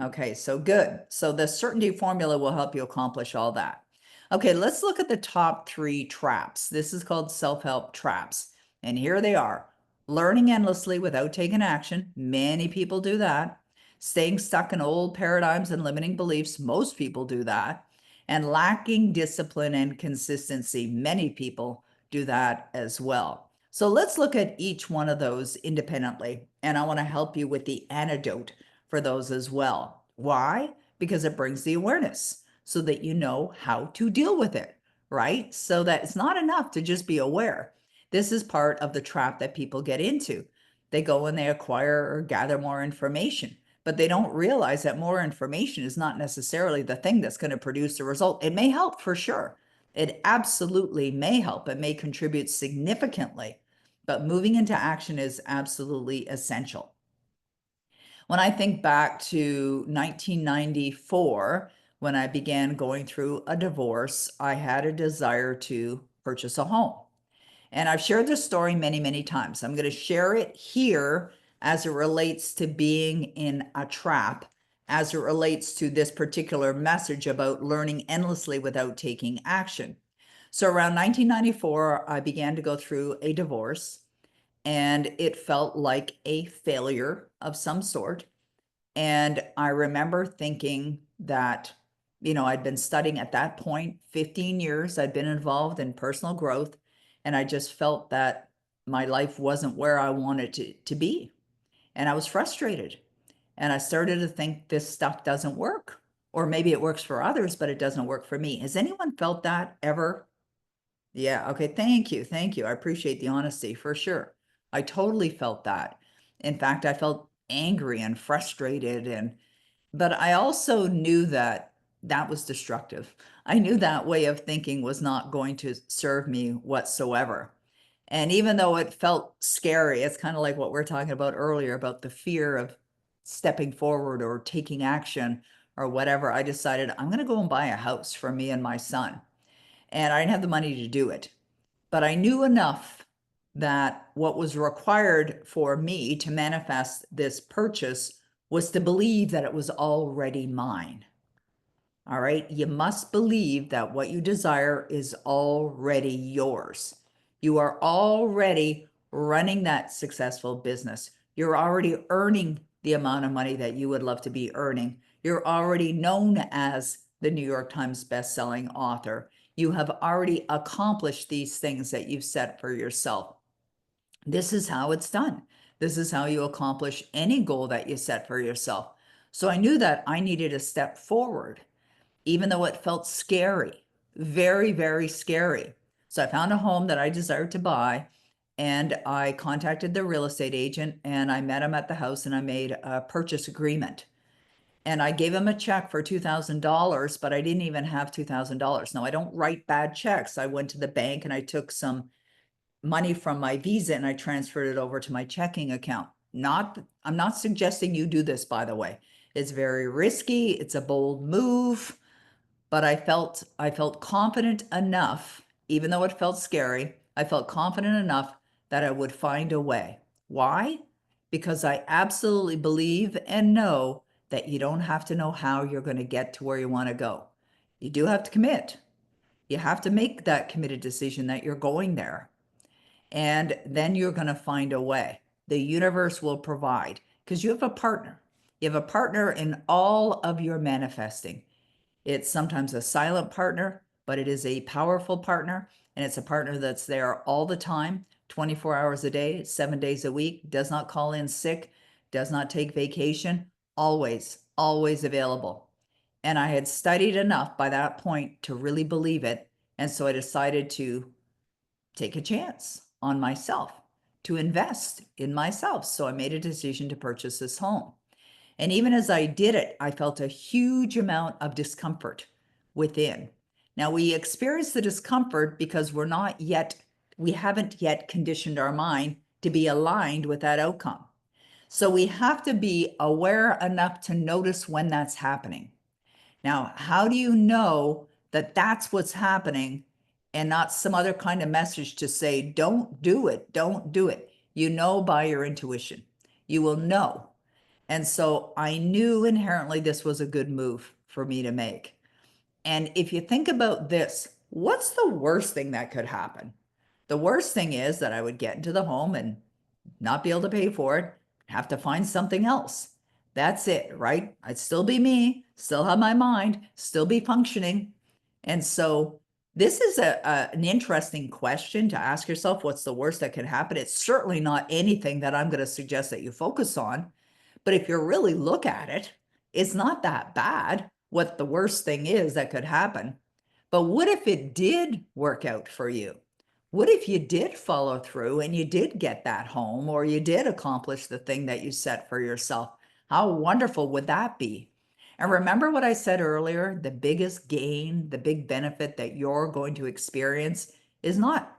Okay, so good. So the certainty formula will help you accomplish all that. Okay, let's look at the top 3 traps. This is called self-help traps. And here they are. Learning endlessly without taking action. Many people do that. Staying stuck in old paradigms and limiting beliefs. Most people do that. And lacking discipline and consistency. Many people do that as well. So let's look at each one of those independently. And I want to help you with the antidote for those as well. Why? Because it brings the awareness so that you know how to deal with it, right? So that it's not enough to just be aware. This is part of the trap that people get into. They go and they acquire or gather more information, but they don't realize that more information is not necessarily the thing that's going to produce the result. It may help for sure. It absolutely may help. It may contribute significantly, but moving into action is absolutely essential. When I think back to 1994, when I began going through a divorce, I had a desire to purchase a home. And I've shared this story many, many times. I'm going to share it here as it relates to being in a trap, as it relates to this particular message about learning endlessly without taking action. So around 1994, I began to go through a divorce, and it felt like a failure of some sort. And I remember thinking that, I'd been studying at that point, 15 years, I'd been involved in personal growth, and I just felt that my life wasn't where I wanted to be. And I was frustrated. And I started to think this stuff doesn't work. Or maybe it works for others, but it doesn't work for me. Has anyone felt that ever? Yeah. Okay. Thank you. Thank you. I appreciate the honesty for sure. I totally felt that. In fact, I felt angry and frustrated, but I also knew that that was destructive. I knew that way of thinking was not going to serve me whatsoever. And even though it felt scary, it's kind of like what we are talking about earlier about the fear of stepping forward or taking action or whatever. I decided I'm going to go and buy a house for me and my son. And I didn't have the money to do it, but I knew enough that what was required for me to manifest this purchase was to believe that it was already mine. All right. You must believe that what you desire is already yours. You are already running that successful business. You're already earning the amount of money that you would love to be earning. You're already known as the New York Times best-selling author. You have already accomplished these things that you've set for yourself. This is how it's done. This is how you accomplish any goal that you set for yourself. So I knew that I needed to step forward, even though it felt scary, very, very scary. So I found a home that I desired to buy, and I contacted the real estate agent, and I met him at the house, and I made a purchase agreement. And I gave him a check for $2,000, but I didn't even have $2,000. Now, I don't write bad checks. I went to the bank and I took some money from my Visa and I transferred it over to my checking account. I'm not suggesting you do this, by the way. It's very risky. It's a bold move, but I felt confident enough, even though it felt scary, I felt confident enough that I would find a way. Why? Because I absolutely believe and know that you don't have to know how you're going to get to where you want to go. You do have to commit. You have to make that committed decision that you're going there. And then you're going to find a way. The universe will provide because you have a partner. You have a partner in all of your manifesting. It's sometimes a silent partner, but it is a powerful partner. And it's a partner that's there all the time, 24 hours a day, 7 days a week, does not call in sick, does not take vacation, always, always available. And I had studied enough by that point to really believe it. And so I decided to take a chance on myself, to invest in myself. So I made a decision to purchase this home. And even as I did it, I felt a huge amount of discomfort within. Now, we experience the discomfort because we haven't yet conditioned our mind to be aligned with that outcome. So we have to be aware enough to notice when that's happening. Now, how do you know that that's what's happening and not some other kind of message to say, don't do it, don't do it? You know by your intuition. You will know. And so I knew inherently this was a good move for me to make. And if you think about this, what's the worst thing that could happen? The worst thing is that I would get into the home and not be able to pay for it, have to find something else. That's it, right? I'd still be me, still have my mind, still be functioning. And so this is an interesting question to ask yourself. What's the worst that could happen? It's certainly not anything that I'm going to suggest that you focus on. But if you really look at it, It's not that bad what the worst thing is that could happen. But what if it did work out for you? What if you did follow through and you did get that home or you did accomplish the thing that you set for yourself? How wonderful would that be? And remember what I said earlier, the biggest gain, the big benefit that you're going to experience is not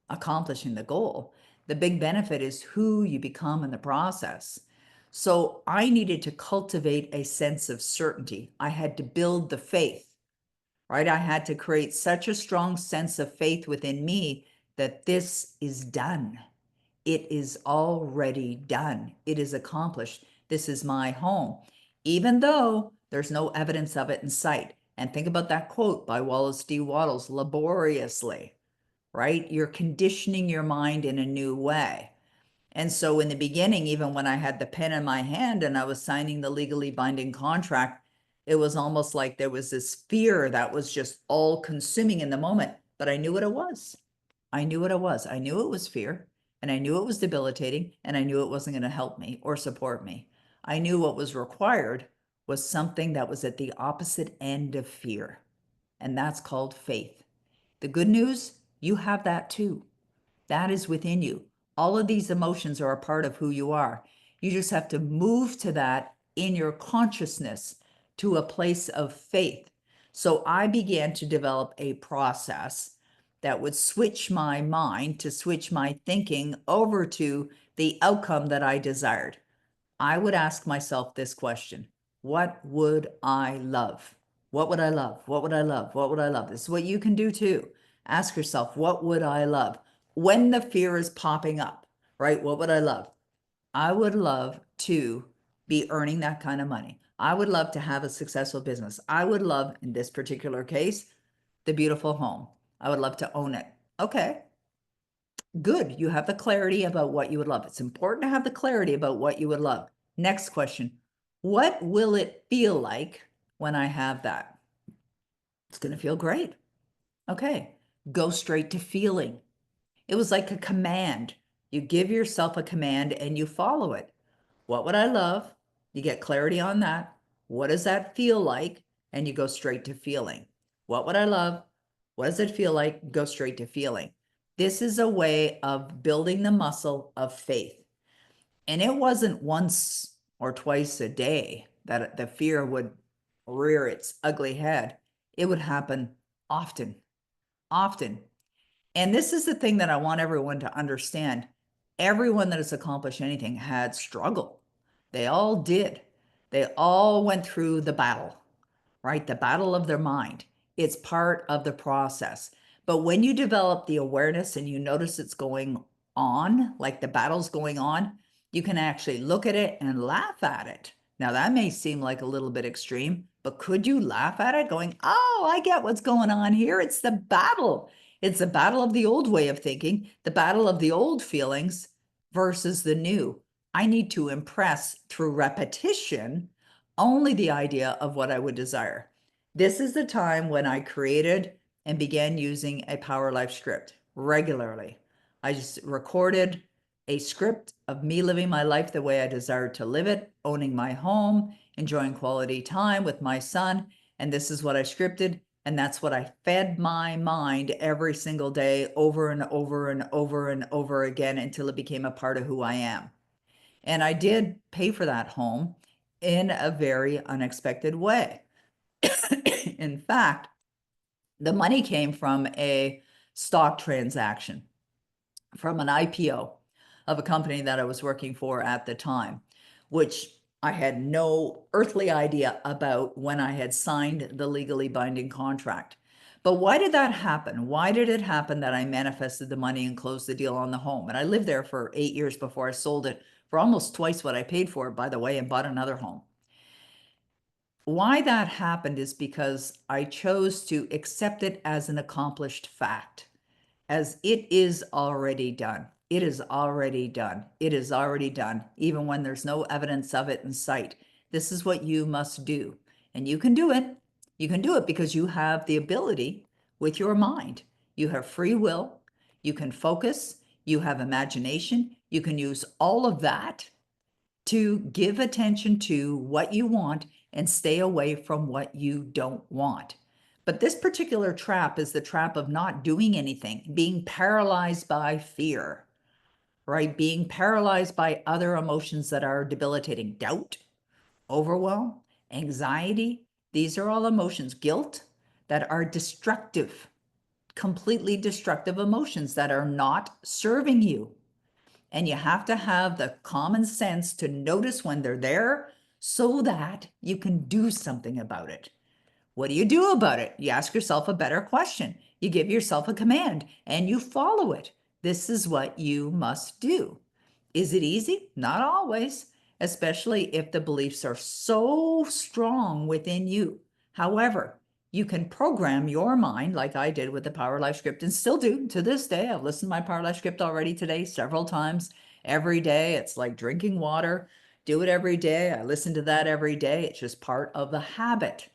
accomplishing the goal. The big benefit is who you become in the process. So I needed to cultivate a sense of certainty. I had to build the faith, right? I had to create such a strong sense of faith within me that this is done. It is already done. It is accomplished. This is my home, even though there's no evidence of it in sight. And think about that quote by Wallace D. Wattles, laboriously, right? You're conditioning your mind in a new way. And so in the beginning, even when I had the pen in my hand and I was signing the legally binding contract, it was almost like there was this fear that was just all consuming in the moment. But I knew what it was. I knew what it was. I knew it was fear, and I knew it was debilitating, and I knew it wasn't going to help me or support me. I knew what was required was something that was at the opposite end of fear, and that's called faith. The good news, you have that too. That is within you. All of these emotions are a part of who you are. You just have to move to that in your consciousness to a place of faith. So I began to develop a process that would switch my mind, to switch my thinking over to the outcome that I desired. I would ask myself this question: what would I love? What would I love? What would I love? What would I love? This is what you can do too. Ask yourself, what would I love? When the fear is popping up, right? What would I love? I would love to be earning that kind of money. I would love to have a successful business. I would love, in this particular case, the beautiful home. I would love to own it. Okay, good. You have the clarity about what you would love. It's important to have the clarity about what you would love. Next question. What will it feel like when I have that? It's going to feel great. Okay. Go straight to feeling. It was like a command. You give yourself a command and you follow it. What would I love? You get clarity on that. What does that feel like? And you go straight to feeling. What would I love? What does it feel like? Go straight to feeling. This is a way of building the muscle of faith. And it wasn't once or twice a day that the fear would rear its ugly head. It would happen often, often. And this is the thing that I want everyone to understand. Everyone that has accomplished anything had struggle. They all did. They all went through the battle, right? The battle of their mind. It's part of the process. But when you develop the awareness and you notice it's going on, like the battle's going on, you can actually look at it and laugh at it. Now, that may seem like a little bit extreme, but could you laugh at it going, oh, I get what's going on here? It's the battle. It's the battle of the old way of thinking, the battle of the old feelings versus the new. I need to impress through repetition only the idea of what I would desire. This is the time when I created and began using a Power Life script regularly. I just recorded a script of me living my life the way I desired to live it, owning my home, enjoying quality time with my son. And this is what I scripted. And that's what I fed my mind every single day over and over and over and over again until it became a part of who I am. And I did pay for that home in a very unexpected way. In fact, the money came from a stock transaction, from an IPO of a company that I was working for at the time, which I had no earthly idea about when I had signed the legally binding contract. But why did that happen? Why did it happen that I manifested the money and closed the deal on the home? And I lived there for 8 years before I sold it for almost twice what I paid for it, by the way, and bought another home. Why that happened is because I chose to accept it as an accomplished fact, as it is already done. It is already done. It is already done, even when there's no evidence of it in sight. This is what you must do. And you can do it. You can do it because you have the ability with your mind. You have free will. You can focus. You have imagination. You can use all of that to give attention to what you want and stay away from what you don't want. But this particular trap is the trap of not doing anything, being paralyzed by fear, right? Being paralyzed by other emotions that are debilitating: doubt, overwhelm, anxiety. These are all emotions, guilt, that are destructive, completely destructive emotions that are not serving you. And you have to have the common sense to notice when they're there so that you can do something about it. What do you do about it? You ask yourself a better question. You give yourself a command and you follow it. This is what you must do. Is it easy? Not always, especially if the beliefs are so strong within you. However, you can program your mind like I did with the Power Life script and still do to this day. I've listened to my Power Life script already today several times every day. It's like drinking water. Do it every day. I listen to that every day. It's just part of the habit.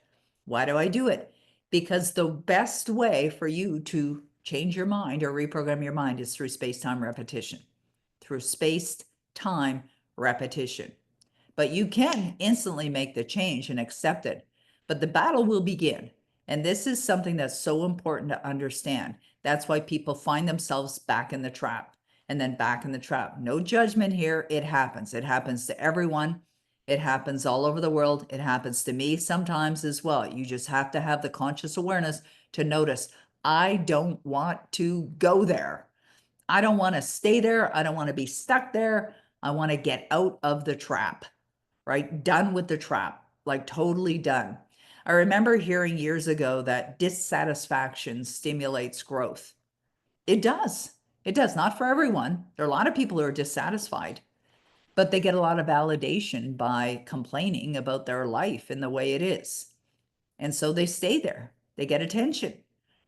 Why do I do it? Because the best way for you to change your mind or reprogram your mind is through space-time repetition, through spaced time repetition. But you can instantly make the change and accept it. But the battle will begin. And this is something that's so important to understand. That's why people find themselves back in the trap and then back in the trap. No judgment here. It happens. It happens to everyone. It happens all over the world. It happens to me sometimes as well. You just have to have the conscious awareness to notice, I don't want to go there. I don't want to stay there. I don't want to be stuck there. I want to get out of the trap, right? Done with the trap, like totally done. I remember hearing years ago that dissatisfaction stimulates growth. It does. It does. Not for everyone. There are a lot of people who are dissatisfied, but they get a lot of validation by complaining about their life and the way it is. And so they stay there. They get attention,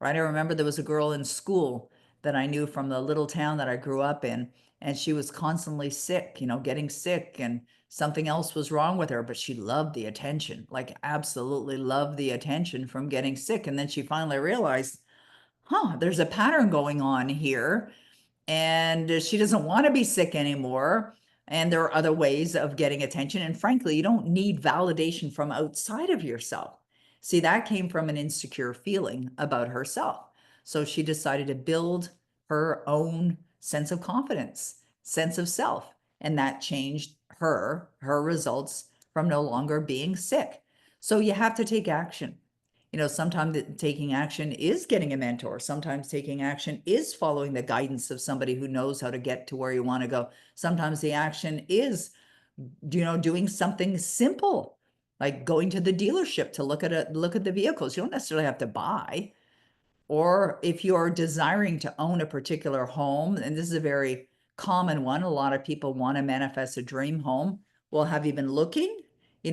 right? I remember there was a girl in school that I knew from the little town that I grew up in, and she was constantly sick, getting sick, and something else was wrong with her, but she loved the attention, like absolutely loved the attention from getting sick. And then she finally realized, there's a pattern going on here and she doesn't want to be sick anymore. And there are other ways of getting attention. And frankly, you don't need validation from outside of yourself. See, that came from an insecure feeling about herself. So she decided to build her own sense of confidence, sense of self. And that changed her results from no longer being sick. So you have to take action. Sometimes taking action is getting a mentor. Sometimes taking action is following the guidance of somebody who knows how to get to where you want to go. Sometimes the action is, doing something simple, like going to the dealership to look at the vehicles. You don't necessarily have to buy. Or if you're desiring to own a particular home, and this is a very common one, a lot of people want to manifest a dream home. Well, have you been looking?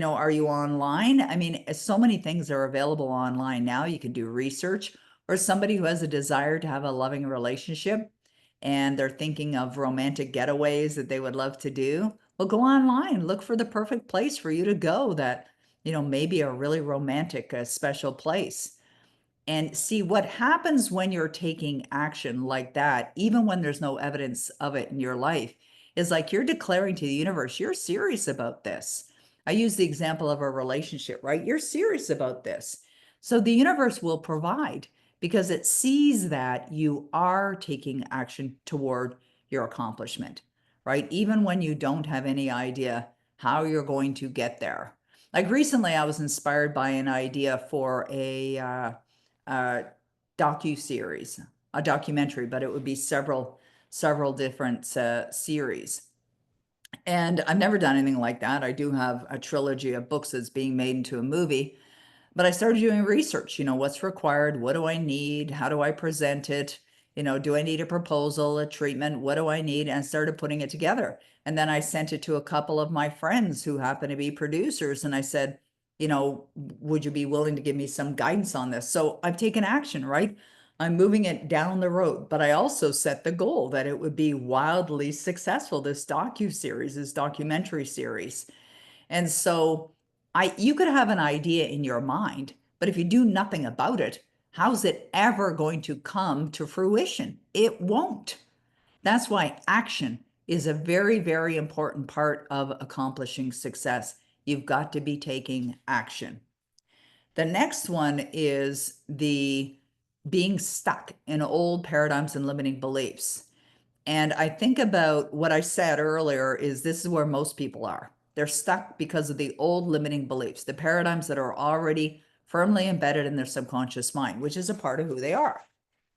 Are you online? I mean, so many things are available online now. You can do research, or somebody who has a desire to have a loving relationship and they're thinking of romantic getaways that they would love to do. Well, go online, look for the perfect place for you to go that, maybe a really romantic, special place. And see what happens when you're taking action like that, even when there's no evidence of it in your life, is like you're declaring to the universe, you're serious about this. I use the example of a relationship, right? You're serious about this. So the universe will provide because it sees that you are taking action toward your accomplishment, right? Even when you don't have any idea how you're going to get there. Like recently, I was inspired by an idea for a docu-series, a documentary, but it would be several different series. And I've never done anything like that. I do have a trilogy of books that's being made into a movie, but I started doing research, what's required, what do I need, how do I present it, do I need a proposal, a treatment, what do I need, and started putting it together. And then I sent it to a couple of my friends who happen to be producers, and I said, would you be willing to give me some guidance on this? So I've taken action, right? I'm moving it down the road, but I also set the goal that it would be wildly successful, this docu-series, this documentary series. And so you could have an idea in your mind, but if you do nothing about it, how's it ever going to come to fruition? It won't. That's why action is a very, very important part of accomplishing success. You've got to be taking action. The next one is the being stuck in old paradigms and limiting beliefs. And I think about what I said earlier is this is where most people are. They're stuck because of the old limiting beliefs, the paradigms that are already firmly embedded in their subconscious mind, which is a part of who they are.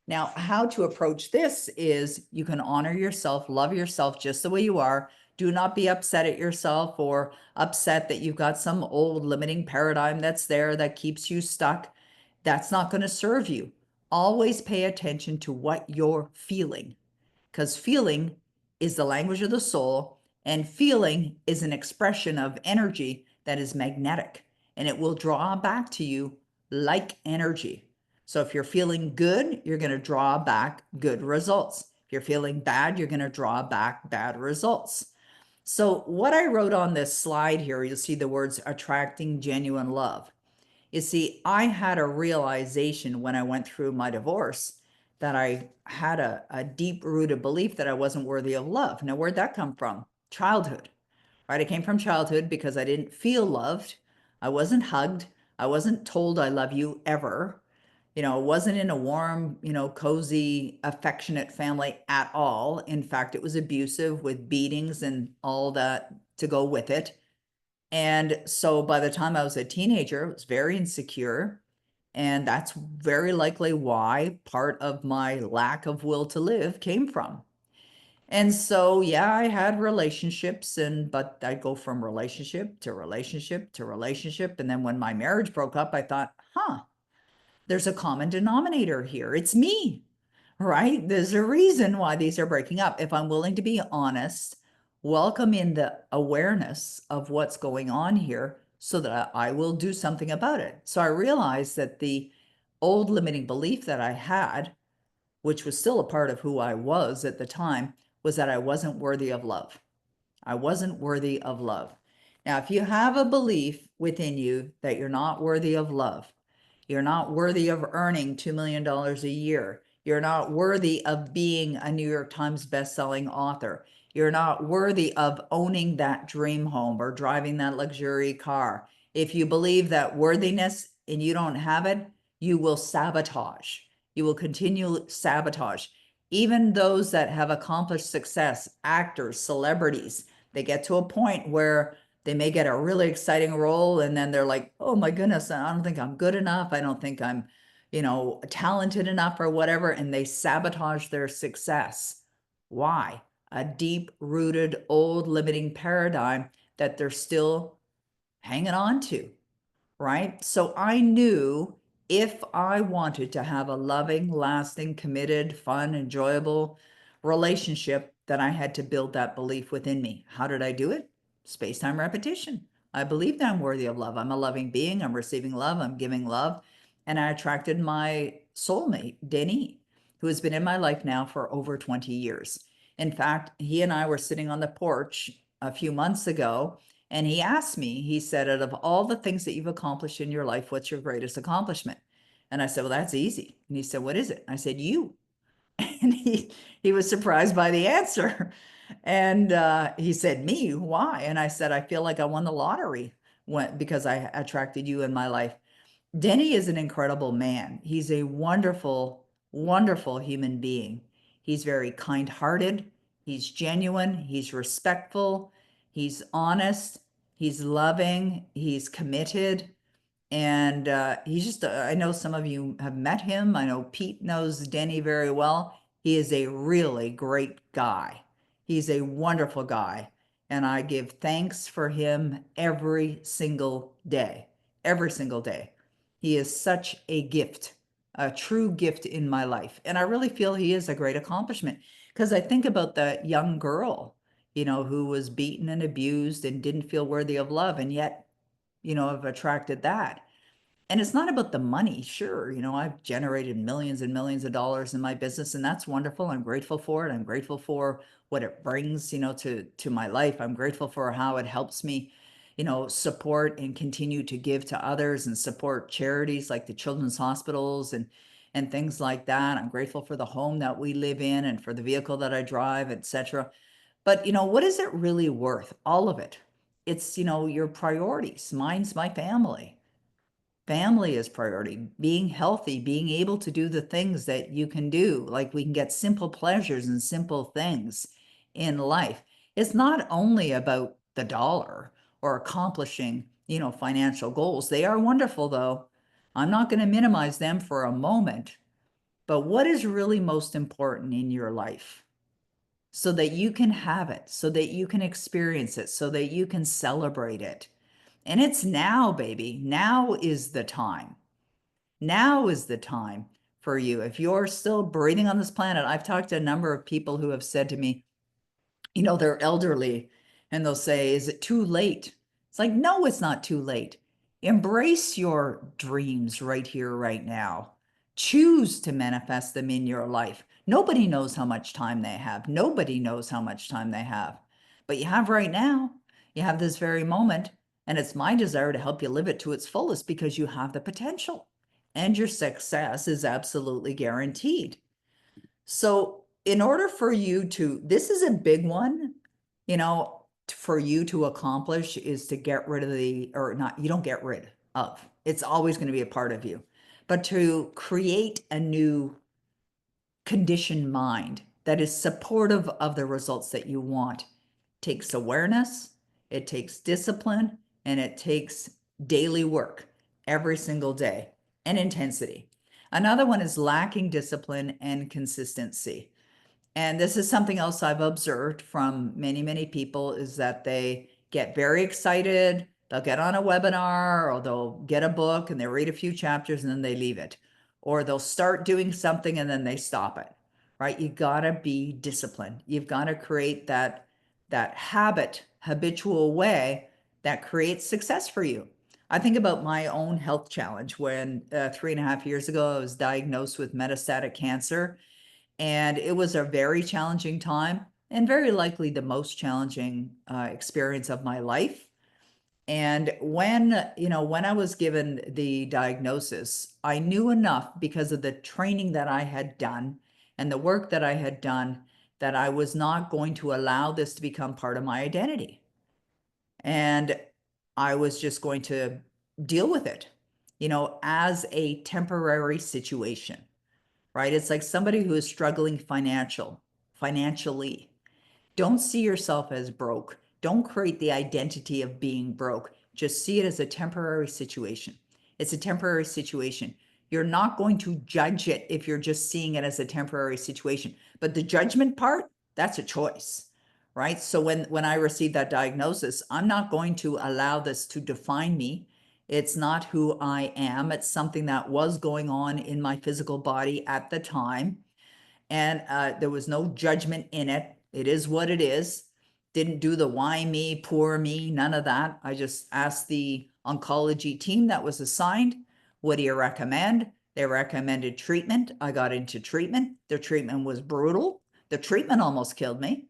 Now, how to approach this is you can honor yourself, love yourself just the way you are. Do not be upset at yourself or upset that you've got some old limiting paradigm that's there that keeps you stuck. That's not going to serve you. Always pay attention to what you're feeling, because feeling is the language of the soul, and feeling is an expression of energy that is magnetic, and it will draw back to you like energy. So if you're feeling good, you're going to draw back good results. If you're feeling bad, you're going to draw back bad results. So what I wrote on this slide here, you'll see the words attracting genuine love. You see, I had a realization when I went through my divorce that I had a deep rooted belief that I wasn't worthy of love. Now, where'd that come from? Childhood, right? It came from childhood because I didn't feel loved. I wasn't hugged. I wasn't told I love you ever. I wasn't in a warm, cozy, affectionate family at all. In fact, it was abusive with beatings and all that to go with it. And so by the time I was a teenager, I was very insecure. And that's very likely why part of my lack of will to live came from. And so, yeah, I had relationships, but I'd go from relationship to relationship to relationship. And then when my marriage broke up, I thought, there's a common denominator here. It's me, right? There's a reason why these are breaking up. If I'm willing to be honest, welcome in the awareness of what's going on here so that I will do something about it. So I realized that the old limiting belief that I had, which was still a part of who I was at the time, was that I wasn't worthy of love. I wasn't worthy of love. Now, if you have a belief within you that you're not worthy of love, you're not worthy of earning $2 million a year. You're not worthy of being a New York Times bestselling author. You're not worthy of owning that dream home or driving that luxury car. If you believe that worthiness and you don't have it, you will sabotage. You will continue sabotage. Even those that have accomplished success, actors, celebrities, they get to a point where they may get a really exciting role and then they're like, oh my goodness, I don't think I'm good enough. I don't think I'm, talented enough or whatever. And they sabotage their success. Why? A deep rooted old limiting paradigm that they're still hanging on to, right? So I knew if I wanted to have a loving, lasting, committed, fun, enjoyable relationship, then I had to build that belief within me. How did I do it? Space-time repetition. I believe that I'm worthy of love. I'm a loving being. I'm receiving love. I'm giving love. And I attracted my soulmate, Denny, who has been in my life now for over 20 years. In fact, he and I were sitting on the porch a few months ago, and he asked me, he said, out of all the things that you've accomplished in your life, what's your greatest accomplishment? And I said, well, that's easy. And he said, what is it? I said, you. And he was surprised by the answer. And he said, me, why? And I said, I feel like I won the lottery because I attracted you in my life. Denny is an incredible man. He's a wonderful, wonderful human being. He's very kind-hearted. He's genuine. He's respectful. He's honest. He's loving. He's committed. And he's just, I know some of you have met him. I know Pete knows Denny very well. He is a really great guy. He's a wonderful guy. And I give thanks for him every single day, every single day. He is such a gift, a true gift in my life. And I really feel he is a great accomplishment because I think about that young girl, who was beaten and abused and didn't feel worthy of love. And yet, have attracted that. And it's not about the money. Sure, I've generated millions and millions of dollars in my business, and that's wonderful. I'm grateful for it. I'm grateful for what it brings, to my life. I'm grateful for how it helps me, support and continue to give to others and support charities like the children's hospitals and things like that. I'm grateful for the home that we live in and for the vehicle that I drive, etc. But, what is it really worth? All of it. It's, your priorities. Mine's my family. Family is priority. Being healthy, being able to do the things that you can do, like we can get simple pleasures and simple things in life. It's not only about the dollar or accomplishing, financial goals. They are wonderful, though. I'm not going to minimize them for a moment. But what is really most important in your life so that you can have it, so that you can experience it, so that you can celebrate it? And it's now, baby. Now is the time. Now is the time for you. If you're still breathing on this planet, I've talked to a number of people who have said to me, they're elderly and they'll say, is it too late? It's like, no, it's not too late. Embrace your dreams right here, right now. Choose to manifest them in your life. Nobody knows how much time they have. Nobody knows how much time they have. But you have right now. You have this very moment. And it's my desire to help you live it to its fullest because you have the potential and your success is absolutely guaranteed. So, in order for you to, this is a big one, for you to accomplish is to get rid of or not, you don't get rid of, it's always going to be a part of you, but to create a new conditioned mind that is supportive of the results that you want takes awareness, it takes discipline, and it takes daily work every single day and intensity. Another one is lacking discipline and consistency. And this is something else I've observed from many, many people is that they get very excited. They'll get on a webinar or they'll get a book and they read a few chapters and then they leave it. Or they'll start doing something and then they stop it, right? You gotta be disciplined. You've got to create that habitual way that creates success for you. I think about my own health challenge when 3.5 years ago, I was diagnosed with metastatic cancer. And it was a very challenging time and very likely the most challenging experience of my life. And when I was given the diagnosis, I knew enough because of the training that I had done and the work that I had done that I was not going to allow this to become part of my identity. And I was just going to deal with it, as a temporary situation, right? It's like somebody who is struggling financially. Don't see yourself as broke. Don't create the identity of being broke. Just see it as a temporary situation. It's a temporary situation. You're not going to judge it if you're just seeing it as a temporary situation. But the judgment part, that's a choice, right? So when I received that diagnosis, I'm not going to allow this to define me. It's not who I am. It's something that was going on in my physical body at the time. And there was no judgment in it. It is what it is. Didn't do the why me, poor me, none of that. I just asked the oncology team that was assigned, what do you recommend? They recommended treatment. I got into treatment. Their treatment was brutal. The treatment almost killed me,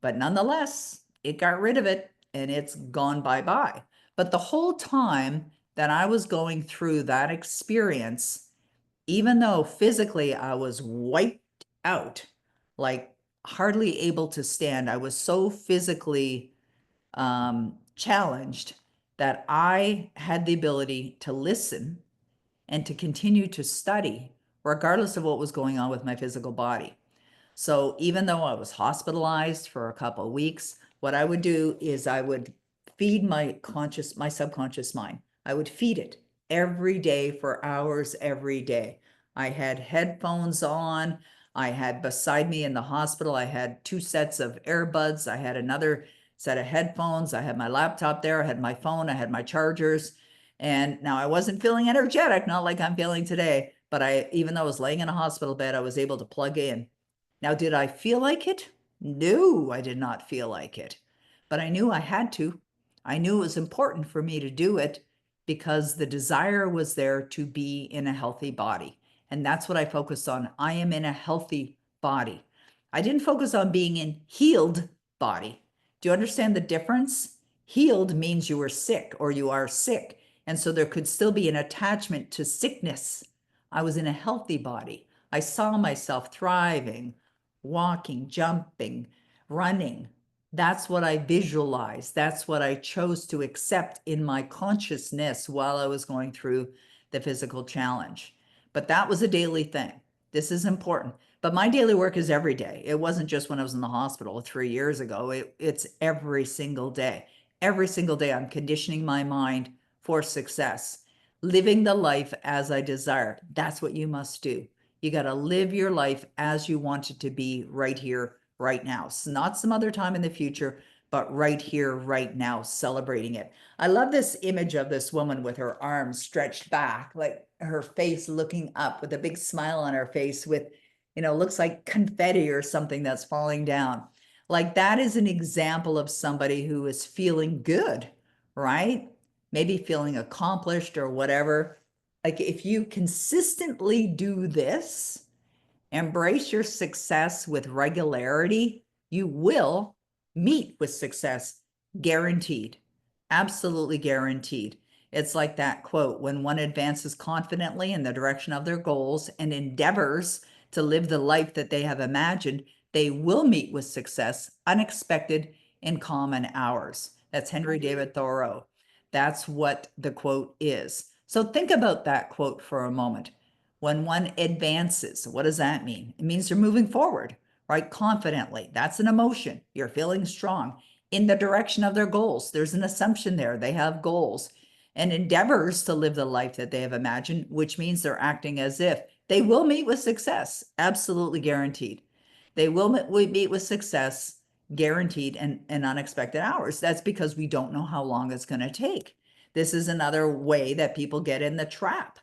but nonetheless, it got rid of it and it's gone bye-bye. But the whole time that I was going through that experience, even though physically I was wiped out, like hardly able to stand, I was so physically challenged that I had the ability to listen and to continue to study, regardless of what was going on with my physical body. So even though I was hospitalized for a couple of weeks, what I would do is I would feed my subconscious mind. I would feed it every day for hours every day. I had headphones on. I had beside me in the hospital, I had two sets of earbuds. I had another set of headphones. I had my laptop there. I had my phone. I had my chargers. And now I wasn't feeling energetic, not like I'm feeling today, but even though I was laying in a hospital bed, I was able to plug in. Now, did I feel like it? No, I did not feel like it. But I knew I had to. I knew it was important for me to do it because the desire was there to be in a healthy body. And that's what I focused on. I am in a healthy body. I didn't focus on being in healed body. Do you understand the difference? Healed means you were sick or you are sick. And so there could still be an attachment to sickness. I was in a healthy body. I saw myself thriving, walking, jumping, running, That's what I visualized. That's what I chose to accept in my consciousness while I was going through the physical challenge. But that was a daily thing. This is important. But my daily work is every day. It wasn't just when I was in the hospital 3 years ago. It's every single day. Every single day, I'm conditioning my mind for success, living the life as I desire. That's what you must do. You got to live your life as you want it to be right here, right now. It's not some other time in the future, but right here, right now, celebrating it. I love this image of this woman with her arms stretched back, like her face looking up with a big smile on her face with, looks like confetti or something that's falling down. Like that is an example of somebody who is feeling good, right? Maybe feeling accomplished or whatever. Like if you consistently do this, embrace your success with regularity, you will meet with success, guaranteed, absolutely guaranteed. It's like that quote, when one advances confidently in the direction of their goals and endeavors to live the life that they have imagined, they will meet with success, unexpected in common hours. That's Henry David Thoreau. That's what the quote is. So think about that quote for a moment. When one advances, what does that mean? It means they're moving forward, right? Confidently. That's an emotion. You're feeling strong in the direction of their goals. There's an assumption there. They have goals and endeavors to live the life that they have imagined, which means they're acting as if they will meet with success, absolutely guaranteed. They will meet with success, guaranteed, and unexpected hours. That's because we don't know how long it's going to take. This is another way that people get in the trap.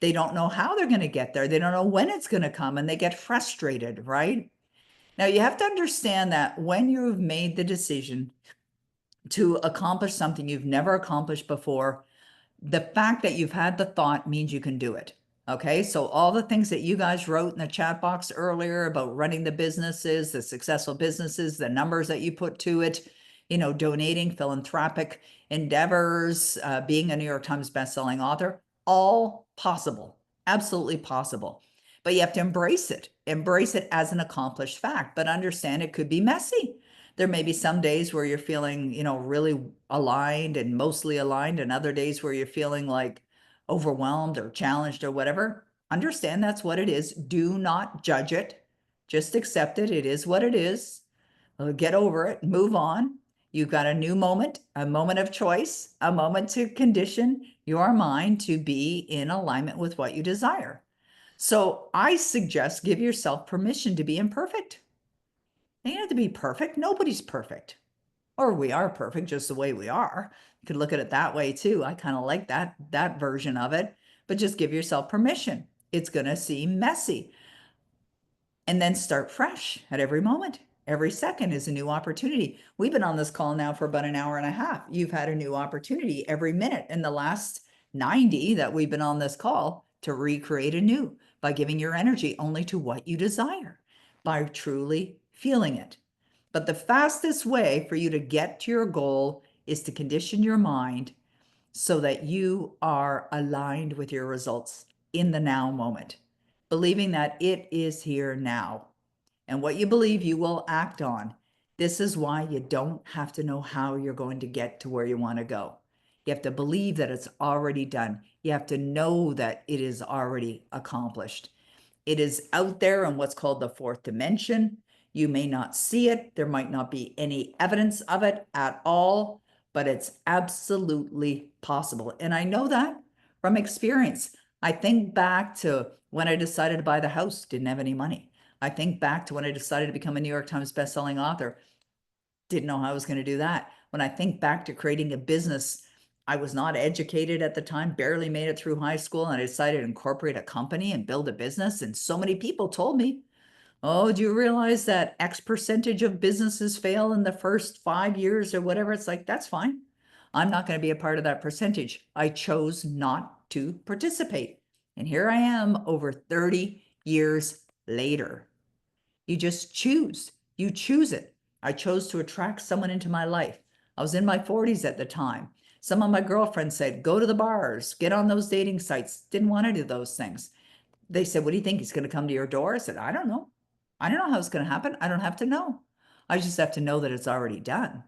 They don't know how they're going to get there. They don't know when it's going to come and they get frustrated, right? Now, you have to understand that when you've made the decision to accomplish something you've never accomplished before, the fact that you've had the thought means you can do it. Okay. So all the things that you guys wrote in the chat box earlier about running the businesses, the successful businesses, the numbers that you put to it, donating, philanthropic endeavors, being a New York Times bestselling author, all possible, absolutely possible. But you have to embrace it as an accomplished fact, but understand it could be messy. There may be some days where you're feeling, really aligned and mostly aligned, and other days where you're feeling like overwhelmed or challenged or whatever. Understand that's what it is. Do not judge it. Just accept it. It is what it is. Get over it, move on. You've got a new moment, a moment of choice, a moment to condition your mind to be in alignment with what you desire. So I suggest give yourself permission to be imperfect. You don't have to be perfect. Nobody's perfect. Or we are perfect just the way we are. You could look at it that way too. I kind of like that version of it, but just give yourself permission. It's going to seem messy. And then start fresh at every moment. Every second is a new opportunity. We've been on this call now for about an hour and a half. You've had a new opportunity every minute in the last 90 that we've been on this call to recreate anew by giving your energy only to what you desire, by truly feeling it. But the fastest way for you to get to your goal is to condition your mind so that you are aligned with your results in the now moment, believing that it is here now. And what you believe, you will act on. This is why you don't have to know how you're going to get to where you want to go. You have to believe that it's already done. You have to know that it is already accomplished. It is out there in what's called the fourth dimension. You may not see it. There might not be any evidence of it at all, but it's absolutely possible. And I know that from experience. I think back to when I decided to buy the house, didn't have any money. I think back to when I decided to become a New York Times bestselling author, didn't know how I was going to do that. When I think back to creating a business, I was not educated at the time, barely made it through high school, and I decided to incorporate a company and build a business. And so many people told me, oh, do you realize that X percentage of businesses fail in the first 5 years or whatever? It's like, that's fine. I'm not going to be a part of that percentage. I chose not to participate. And here I am over 30 years later. You just choose. You choose it. I chose to attract someone into my life. I was in my 40s at the time. Some of my girlfriends said, go to the bars, get on those dating sites. Didn't want to do those things. They said, what do you think? He's going to come to your door? I said, I don't know. I don't know how it's going to happen. I don't have to know. I just have to know that it's already done.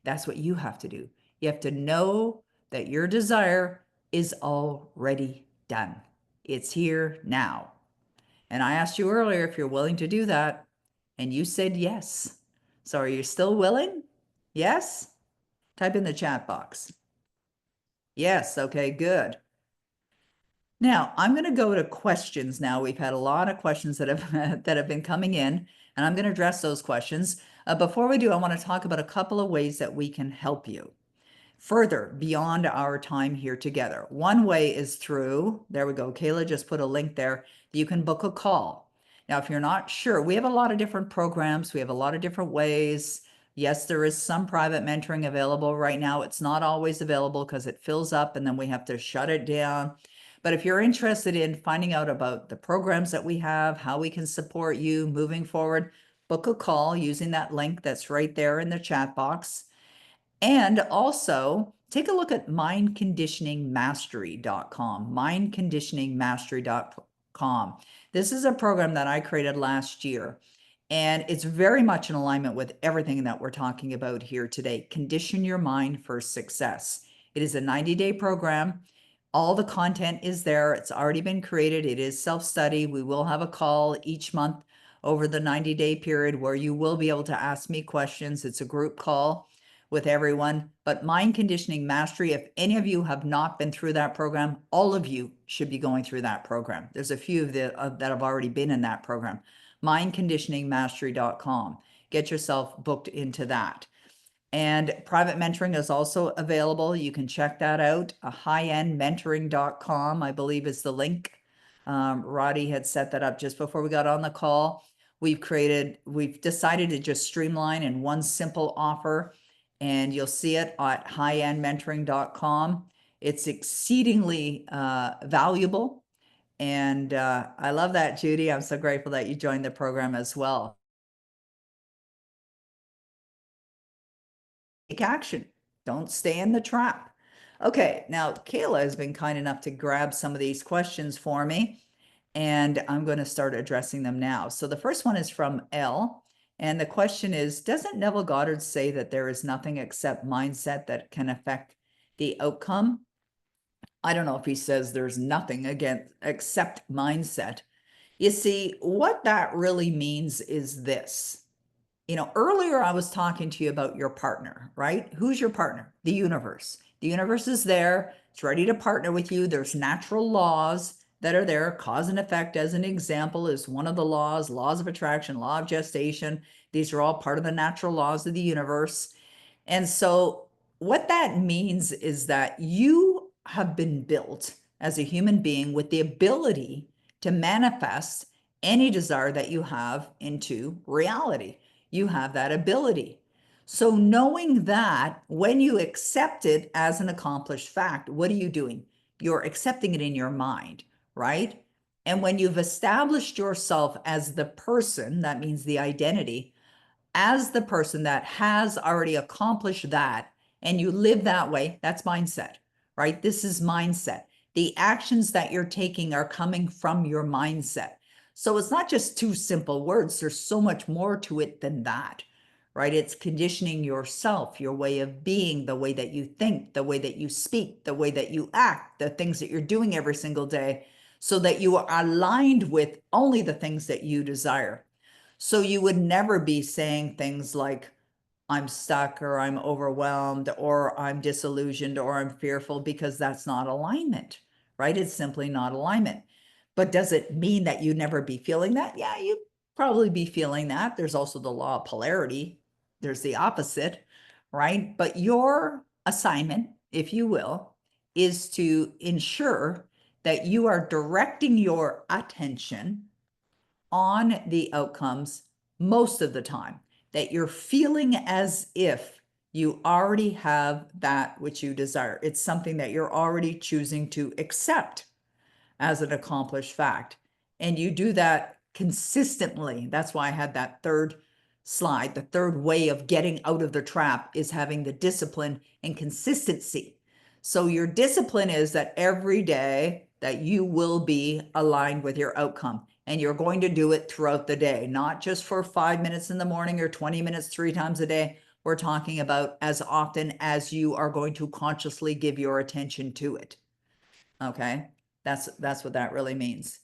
That's what you have to do. You have to know that your desire is already done. It's here now. And I asked you earlier if you're willing to do that, and you said yes. So are you still willing? Yes? Type in the chat box. Yes, okay, good. Now, I'm going to go to questions now. We've had a lot of questions that have that have been coming in, and I'm going to address those questions. Before we do, I want to talk about a couple of ways that we can help you further beyond our time here together. One way is through, there we go, Kayla just put a link there. You can book a call. Now, if you're not sure, we have a lot of different programs. We have a lot of different ways. Yes, there is some private mentoring available right now. It's not always available because it fills up and then we have to shut it down. But if you're interested in finding out about the programs that we have, how we can support you moving forward, book a call using that link that's right there in the chat box. And also take a look at mindconditioningmastery.com, mindconditioningmastery.com. This is a program that I created last year, and it's very much in alignment with everything that we're talking about here today. Condition your mind for success. It is a 90-day program. All the content is there. It's already been created. It is self-study. We will have a call each month over the 90-day period where you will be able to ask me questions. It's a group call with everyone. But Mind Conditioning Mastery, if any of you have not been through that program, all of you should be going through that program. There's a few that have already been in that program. Mindconditioningmastery.com. Get yourself booked into that. And private mentoring is also available. You can check that out. Highendmentoring.com, I believe, is the link. Roddy had set that up just before we got on the call. We've decided to just streamline in one simple offer, and you'll see it at highendmentoring.com. It's exceedingly valuable. And I love that, Judy. I'm so grateful that you joined the program as well. Take action. Don't stay in the trap. Okay, now Kayla has been kind enough to grab some of these questions for me, and I'm going to start addressing them now. So the first one is from Elle, and the question is, doesn't Neville Goddard say that there is nothing except mindset that can affect the outcome? I don't know if he says there's nothing again except mindset. You see, what that really means is this. Earlier I was talking to you about your partner, right? Who's your partner? The universe. The universe is there. It's ready to partner with you. There's natural laws that are there. Cause and effect, as an example, is one of the laws of attraction, law of gestation. These are all part of the natural laws of the universe. And so what that means is that you have been built as a human being with the ability to manifest any desire that you have into reality. You have that ability. So knowing that, when you accept it as an accomplished fact, what are you doing? You're accepting it in your mind, right? And when you've established yourself as the person, that means the identity, as the person that has already accomplished that, and you live that way, that's mindset, right? This is mindset. The actions that you're taking are coming from your mindset. So it's not just two simple words. There's so much more to it than that, right? It's conditioning yourself, your way of being, the way that you think, the way that you speak, the way that you act, the things that you're doing every single day, so that you are aligned with only the things that you desire. So you would never be saying things like, I'm stuck, or I'm overwhelmed, or I'm disillusioned, or I'm fearful, because that's not alignment, right? It's simply not alignment. But does it mean that you never be feeling that? Yeah, you probably be feeling that. There's also the law of polarity. There's the opposite, right? But your assignment, if you will, is to ensure that you are directing your attention on the outcomes most of the time, that you're feeling as if you already have that which you desire. It's something that you're already choosing to accept as an accomplished fact. And you do that consistently. That's why I had that third slide. The third way of getting out of the trap is having the discipline and consistency. So your discipline is that every day that you will be aligned with your outcome. And you're going to do it throughout the day, not just for 5 minutes in the morning or 20 minutes 3 times a day. We're talking about as often as you are going to consciously give your attention to it. Okay, that's what that really means.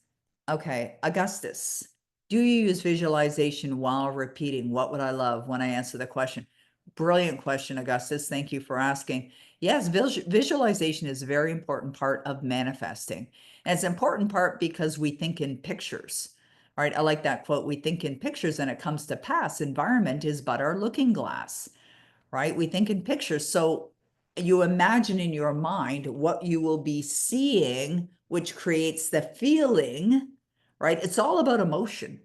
Okay, Augustus, do you use visualization while repeating? What would I love when I answer the question? Brilliant question, Augustus. Thank you for asking. Yes, visualization is a very important part of manifesting. And it's an important part because we think in pictures, right? I like that quote. We think in pictures and it comes to pass. Environment is but our looking glass, right? We think in pictures. So you imagine in your mind what you will be seeing, which creates the feeling, right? It's all about emotion.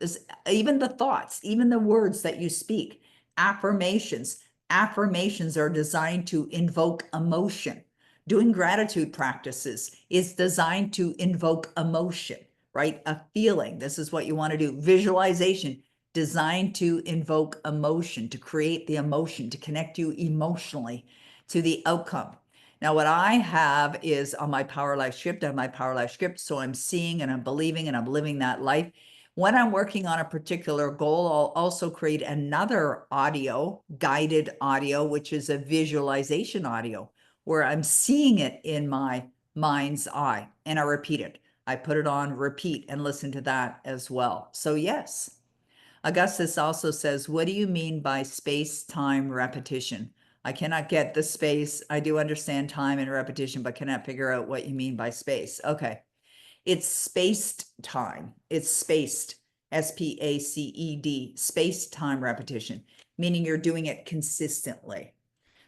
Even the thoughts, even the words that you speak, affirmations. Affirmations are designed to invoke emotion. Doing gratitude practices is designed to invoke emotion, right? A feeling. This is what you want to do. Visualization designed to invoke emotion, to create the emotion, to connect you emotionally to the outcome. Now, what I have is on my Power Life script, I have my Power Life script. So I'm seeing and I'm believing and I'm living that life. When I'm working on a particular goal, I'll also create another audio, guided audio, which is a visualization audio, where I'm seeing it in my mind's eye and I repeat it. I put it on repeat and listen to that as well. So yes. Augustus also says, what do you mean by space-time repetition? I cannot get the space. I do understand time and repetition, but cannot figure out what you mean by space. Okay. It's spaced time. It's spaced, S-P-A-C-E-D, space-time repetition, meaning you're doing it consistently.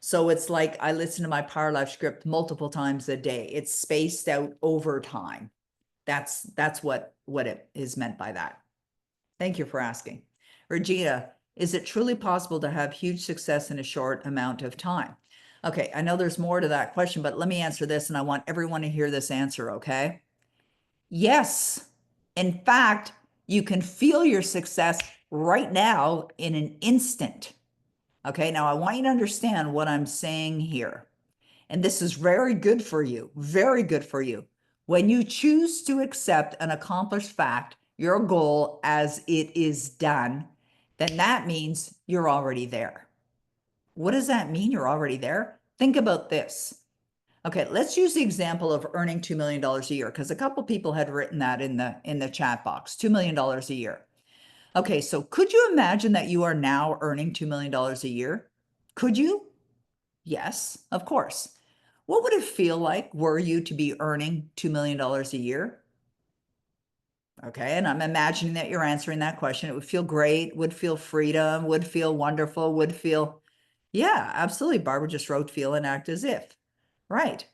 So it's like I listen to my Power Life script multiple times a day. It's spaced out over time. That's what it is meant by that. Thank you for asking. Regina, is it truly possible to have huge success in a short amount of time? Okay, I know there's more to that question, but let me answer this, and I want everyone to hear this answer, okay? Yes. In fact, you can feel your success right now in an instant. Okay, now I want you to understand what I'm saying here. And this is very good for you, very good for you. When you choose to accept an accomplished fact, your goal as it is done, then that means you're already there. What does that mean? You're already there? Think about this. Okay, let's use the example of earning $2 million a year, because a couple people had written that in the chat box, $2 million a year. Okay, so could you imagine that you are now earning $2 million a year? Could you? Yes, of course. What would it feel like were you to be earning $2 million a year? Okay, and I'm imagining that you're answering that question. It would feel great, would feel freedom, would feel wonderful, would feel, yeah, absolutely. Barbara just wrote feel and act as if. Right.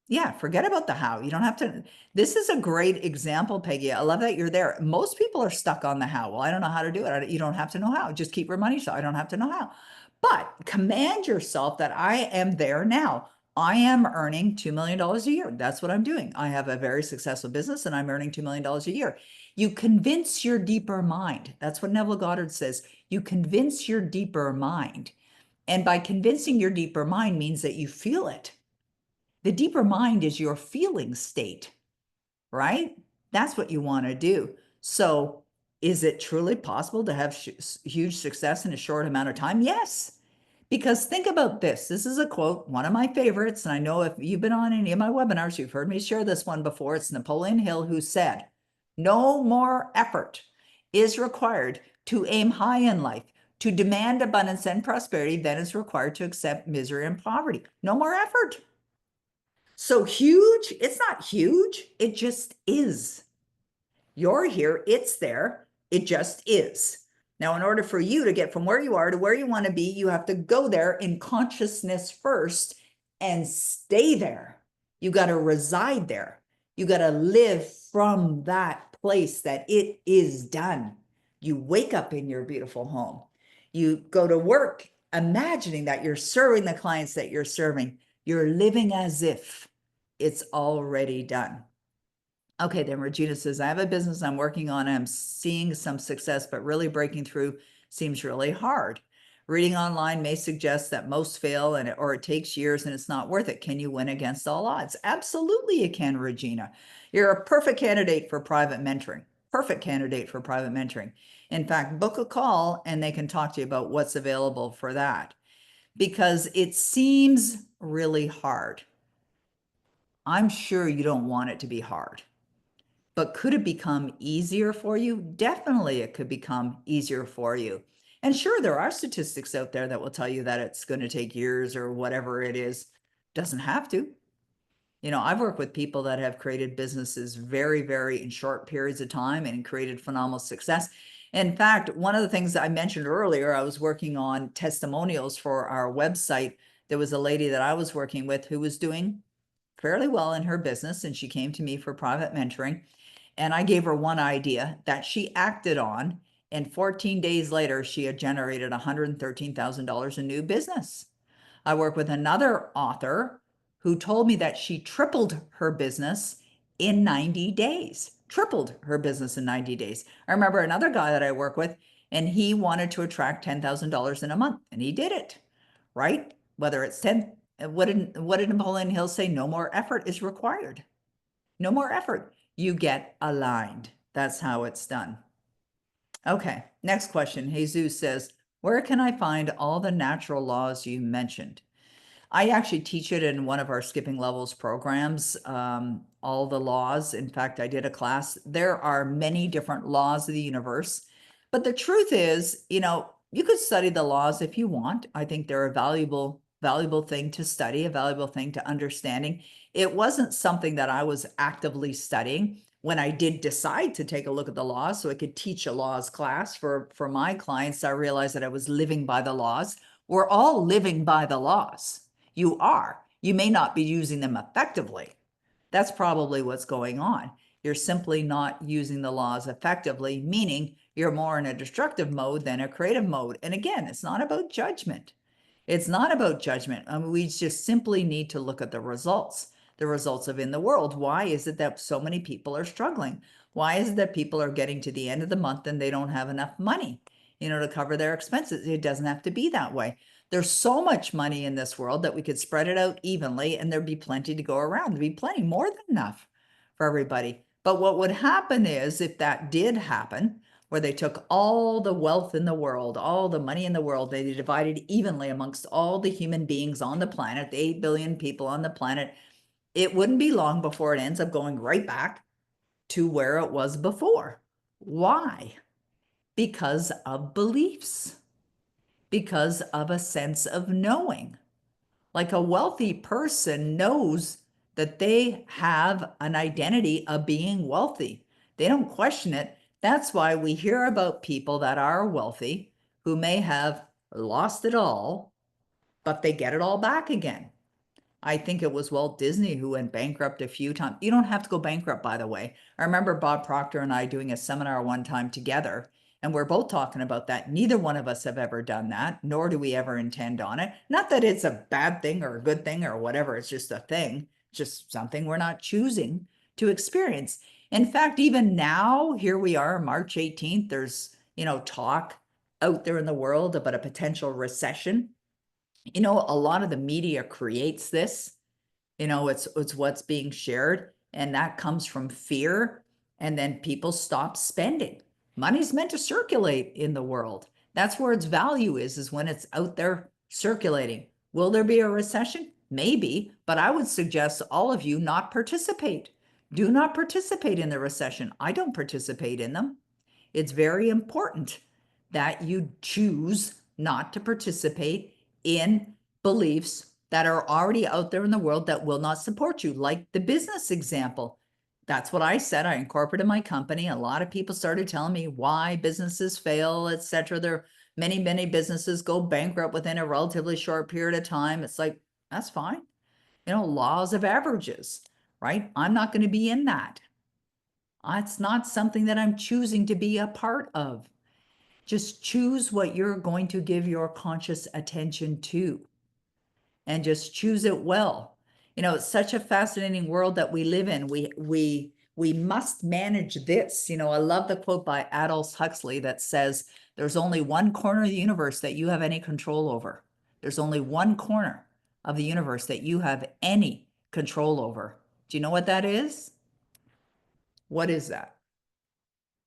Yeah, forget about the how. You don't have to. This is a great example, Peggy. I love that you're there. Most people are stuck on the how. Well, I don't know how to do it. You don't have to know how. Just keep your money. So I don't have to know how. But command yourself that I am there now. I am earning $2 million a year. That's what I'm doing. I have a very successful business and I'm earning $2 million a year. You convince your deeper mind. That's what Neville Goddard says. You convince your deeper mind. And by convincing your deeper mind means that you feel it. The deeper mind is your feeling state, right? That's what you want to do. So is it truly possible to have huge success in a short amount of time? Yes. Because think about this. This is a quote, one of my favorites. And I know if you've been on any of my webinars, you've heard me share this one before. It's Napoleon Hill who said, no more effort is required to aim high in life, to demand abundance and prosperity than is required to accept misery and poverty. No more effort. So huge, it's not huge. It just is. You're here, it's there, it just is. Now, in order for you to get from where you are to where you want to be, you have to go there in consciousness first and stay there. You got to reside there. You got to live from that place that it is done. You wake up in your beautiful home. You go to work imagining that you're serving the clients that you're serving. You're living as if it's already done. Okay, then Regina says, I have a business I'm working on. I'm seeing some success, but really breaking through seems really hard. Reading online may suggest that most fail or it takes years and it's not worth it. Can you win against all odds? Absolutely you can, Regina. You're a perfect candidate for private mentoring. Perfect candidate for private mentoring. In fact, book a call and they can talk to you about what's available for that, because it seems really hard. I'm sure you don't want it to be hard. But could it become easier for you? Definitely, it could become easier for you. And sure, there are statistics out there that will tell you that it's going to take years or whatever it is. Doesn't have to. You know, I've worked with people that have created businesses very, very in short periods of time and created phenomenal success. In fact, one of the things I mentioned earlier, I was working on testimonials for our website. There was a lady that I was working with who was doing fairly well in her business, and she came to me for private mentoring. And I gave her one idea that she acted on. And 14 days later, she had generated $113,000 in new business. I work with another author who told me that she tripled her business in 90 days. Tripled her business in 90 days. I remember another guy that I work with, and he wanted to attract $10,000 in a month, and he did it, right? Whether it's 10, what did Napoleon Hill say? No more effort is required. No more effort. You get aligned. That's how it's done. Okay, next question. Jesus says, where can I find all the natural laws you mentioned? I actually teach it in one of our skipping levels programs, all the laws. In fact, I did a class. There are many different laws of the universe, but the truth is, you know, you could study the laws if you want. I think they're a valuable thing to study, a valuable thing to understanding. It wasn't something that I was actively studying. When I did decide to take a look at the laws so I could teach a laws class for my clients, I realized that I was living by the laws. We're all living by the laws. You are. You may not be using them effectively. That's probably what's going on. You're simply not using the laws effectively, meaning you're more in a destructive mode than a creative mode. And again, it's not about judgment. It's not about judgment. I mean, we just simply need to look at the results of in the world. Why is it that so many people are struggling? Why is it that people are getting to the end of the month and they don't have enough money, to cover their expenses? It doesn't have to be that way. There's so much money in this world that we could spread it out evenly and there'd be plenty to go around. There'd be plenty, more than enough for everybody. But what would happen is, if that did happen, where they took all the wealth in the world, all the money in the world, they divided evenly amongst all the human beings on the planet, the 8 billion people on the planet, it wouldn't be long before it ends up going right back to where it was before. Why? Because of beliefs, because of a sense of knowing. Like, a wealthy person knows that they have an identity of being wealthy. They don't question it. That's why we hear about people that are wealthy who may have lost it all, but they get it all back again. I think it was Walt Disney who went bankrupt a few times. You don't have to go bankrupt, by the way. I remember Bob Proctor and I doing a seminar one time together, and we're both talking about that. Neither one of us have ever done that, nor do we ever intend on it. Not that it's a bad thing or a good thing or whatever. It's just a thing, just something we're not choosing to experience. In fact, even now, here we are, March 18th, there's, talk out there in the world about a potential recession. A lot of the media creates this. It's what's being shared, and that comes from fear. And then people stop spending. Money's meant to circulate in the world. That's where its value is when it's out there circulating. Will there be a recession? Maybe, but I would suggest all of you not participate. Do not participate in the recession. I don't participate in them. It's very important that you choose not to participate in beliefs that are already out there in the world that will not support you, like the business example. That's what I said. I incorporated my company. A lot of people started telling me why businesses fail, etc. There are many businesses go bankrupt within a relatively short period of time. It's like, that's fine. Laws of averages, right? I'm not going to be in that. It's not something that I'm choosing to be a part of. Just choose what you're going to give your conscious attention to, and just choose it well. It's such a fascinating world that we live in. We We must manage this. I love the quote by Aldous Huxley that says, there's only one corner of the universe that you have any control over. There's only one corner of the universe that you have any control over. Do you know what that is? What is that?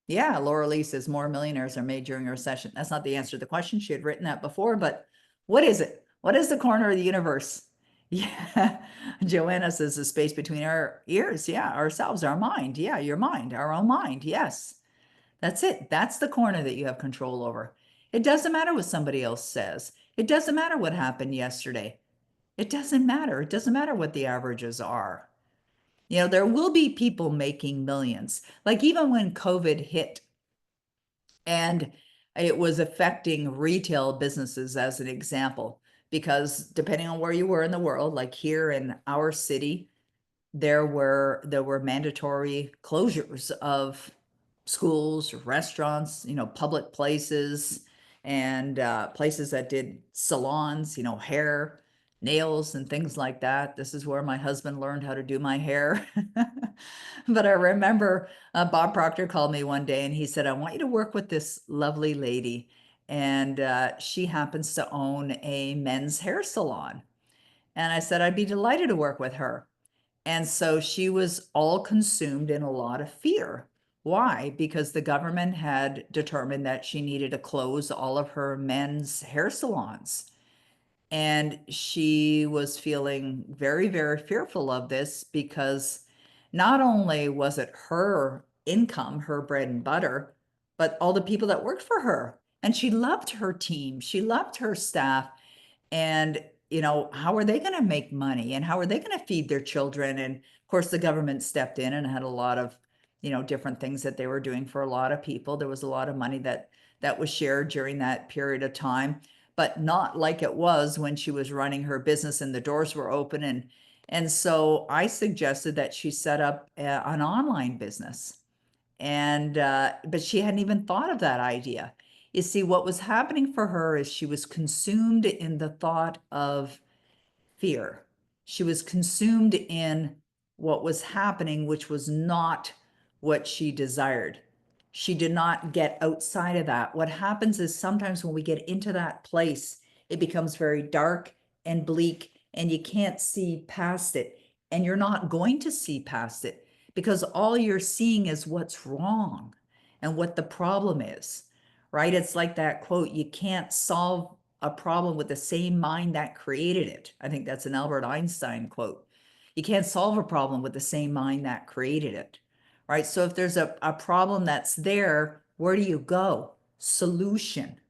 Yeah, Laura Lee says more millionaires are made during a recession. That's not the answer to the question. She had written that before, but what is it? What is the corner of the universe? Yeah. Joanna says the space between our ears. Yeah, ourselves, our mind. Yeah, your mind, our own mind. Yes. That's it. That's the corner that you have control over. It doesn't matter what somebody else says. It doesn't matter what happened yesterday. It doesn't matter. It doesn't matter what the averages are. There will be people making millions. Like even when COVID hit, and it was affecting retail businesses as an example, because depending on where you were in the world, like here in our city, there were mandatory closures of schools, restaurants, public places, and places that did salons, hair, nails, and things like that. This is where my husband learned how to do my hair. But I remember Bob Proctor called me one day and he said, I want you to work with this lovely lady. And she happens to own a men's hair salon. And I said, I'd be delighted to work with her. And so she was all consumed in a lot of fear. Why? Because the government had determined that she needed to close all of her men's hair salons. And she was feeling very, very fearful of this because not only was it her income, her bread and butter, but all the people that worked for her. And she loved her team, she loved her staff. And, how are they going to make money and how are they going to feed their children? And of course, the government stepped in and had a lot of, different things that they were doing for a lot of people. There was a lot of money that was shared during that period of time, but not like it was when she was running her business and the doors were open. And so I suggested that she set up an online business. And but she hadn't even thought of that idea. You see, what was happening for her is she was consumed in the thought of fear. She was consumed in what was happening, which was not what she desired. She did not get outside of that. What happens is sometimes when we get into that place, it becomes very dark and bleak, and you can't see past it. And you're not going to see past it because all you're seeing is what's wrong and what the problem is, right? It's like that quote, you can't solve a problem with the same mind that created it. I think that's an Albert Einstein quote. You can't solve a problem with the same mind that created it, right? So if there's a problem that's there, where do you go? Solution.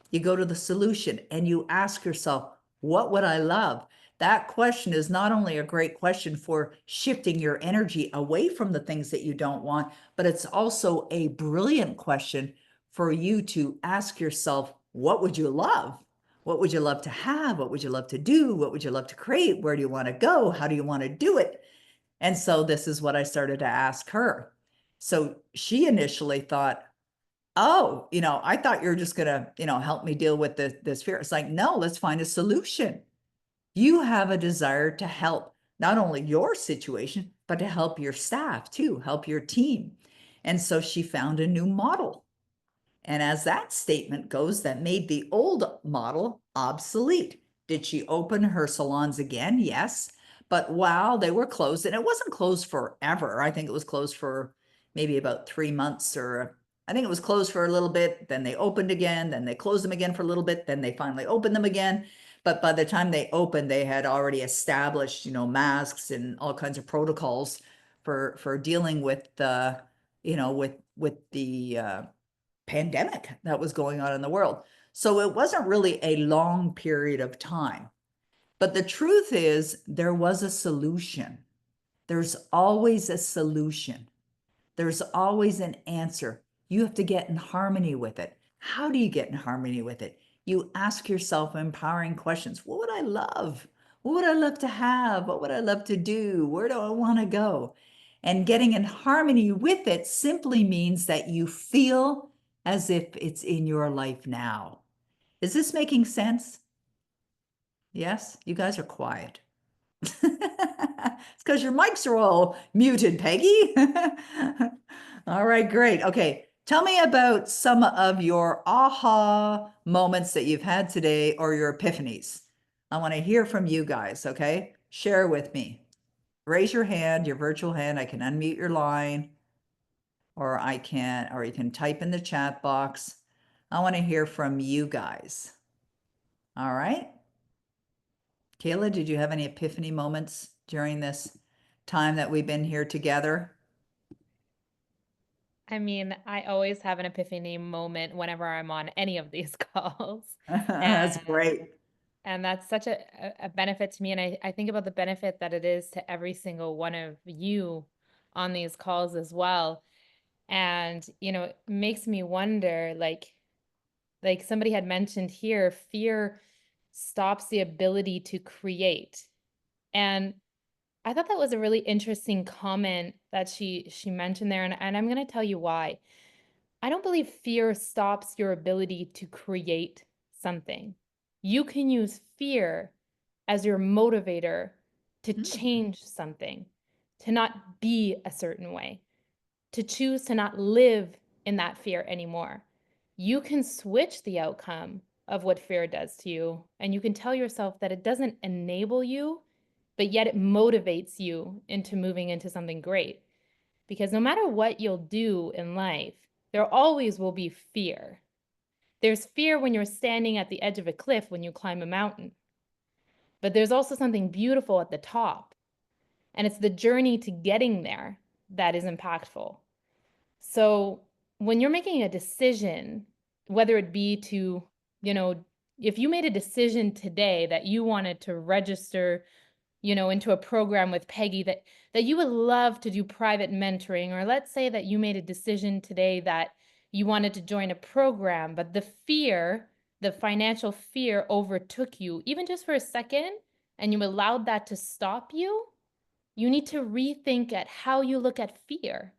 You go to the solution and you ask yourself, what would I love? That question is not only a great question for shifting your energy away from the things that you don't want, but it's also a brilliant question for you to ask yourself, what would you love? What would you love to have? What would you love to do? What would you love to create? Where do you want to go? How do you want to do it? And so this is what I started to ask her. So she initially thought, oh, I thought you were just gonna, help me deal with this fear. It's like, no, let's find a solution. You have a desire to help not only your situation, but to help your staff too, help your team. And so she found a new model. And as that statement goes, that made the old model obsolete. Did she open her salons again? Yes. But while they were closed, and it wasn't closed forever, I think it was closed for maybe about 3 months, or I think it was closed for a little bit. Then they opened again, then they closed them again for a little bit, then they finally opened them again. But by the time they opened, they had already established, masks and all kinds of protocols for dealing with the, with the pandemic that was going on in the world. So it wasn't really a long period of time. But the truth is, there was a solution. There's always a solution. There's always an answer. You have to get in harmony with it. How do you get in harmony with it? You ask yourself empowering questions. What would I love? What would I love to have? What would I love to do? Where do I want to go? And getting in harmony with it simply means that you feel as if it's in your life now. Is this making sense? Yes? You guys are quiet. It's because your mics are all muted, Peggy. All right, great. Okay. Tell me about some of your aha moments that you've had today or your epiphanies. I want to hear from you guys, okay? Share with me. Raise your hand, your virtual hand. I can unmute your line, or you can type in the chat box. I want to hear from you guys. All right. Kayla, did you have any epiphany moments during this time that we've been here together? I mean, I always have an epiphany moment whenever I'm on any of these calls. That's And great. and that's such a benefit to me. And I think about the benefit that it is to every single one of you on these calls as well. And, it makes me wonder, like somebody had mentioned here, fear stops the ability to create. And I thought that was a really interesting comment that she mentioned there. And I'm going to tell you why. I don't believe fear stops your ability to create something. You can use fear as your motivator to Hmm. change something, to not be a certain way, to choose to not live in that fear anymore. You can switch the outcome of what fear does to you, and you can tell yourself that it doesn't enable you, but yet it motivates you into moving into something great. Because no matter what you'll do in life, there always will be fear. There's fear when you're standing at the edge of a cliff when you climb a mountain, but there's also something beautiful at the top. And it's the journey to getting there that is impactful. So when you're making a decision, whether it be to, you know, if you made a decision today that you wanted to register into a program with Peggy that you would love to do private mentoring, or let's say that you made a decision today that you wanted to join a program, but the financial fear overtook you, even just for a second, and you allowed that to stop you, you need to rethink at how you look at fear.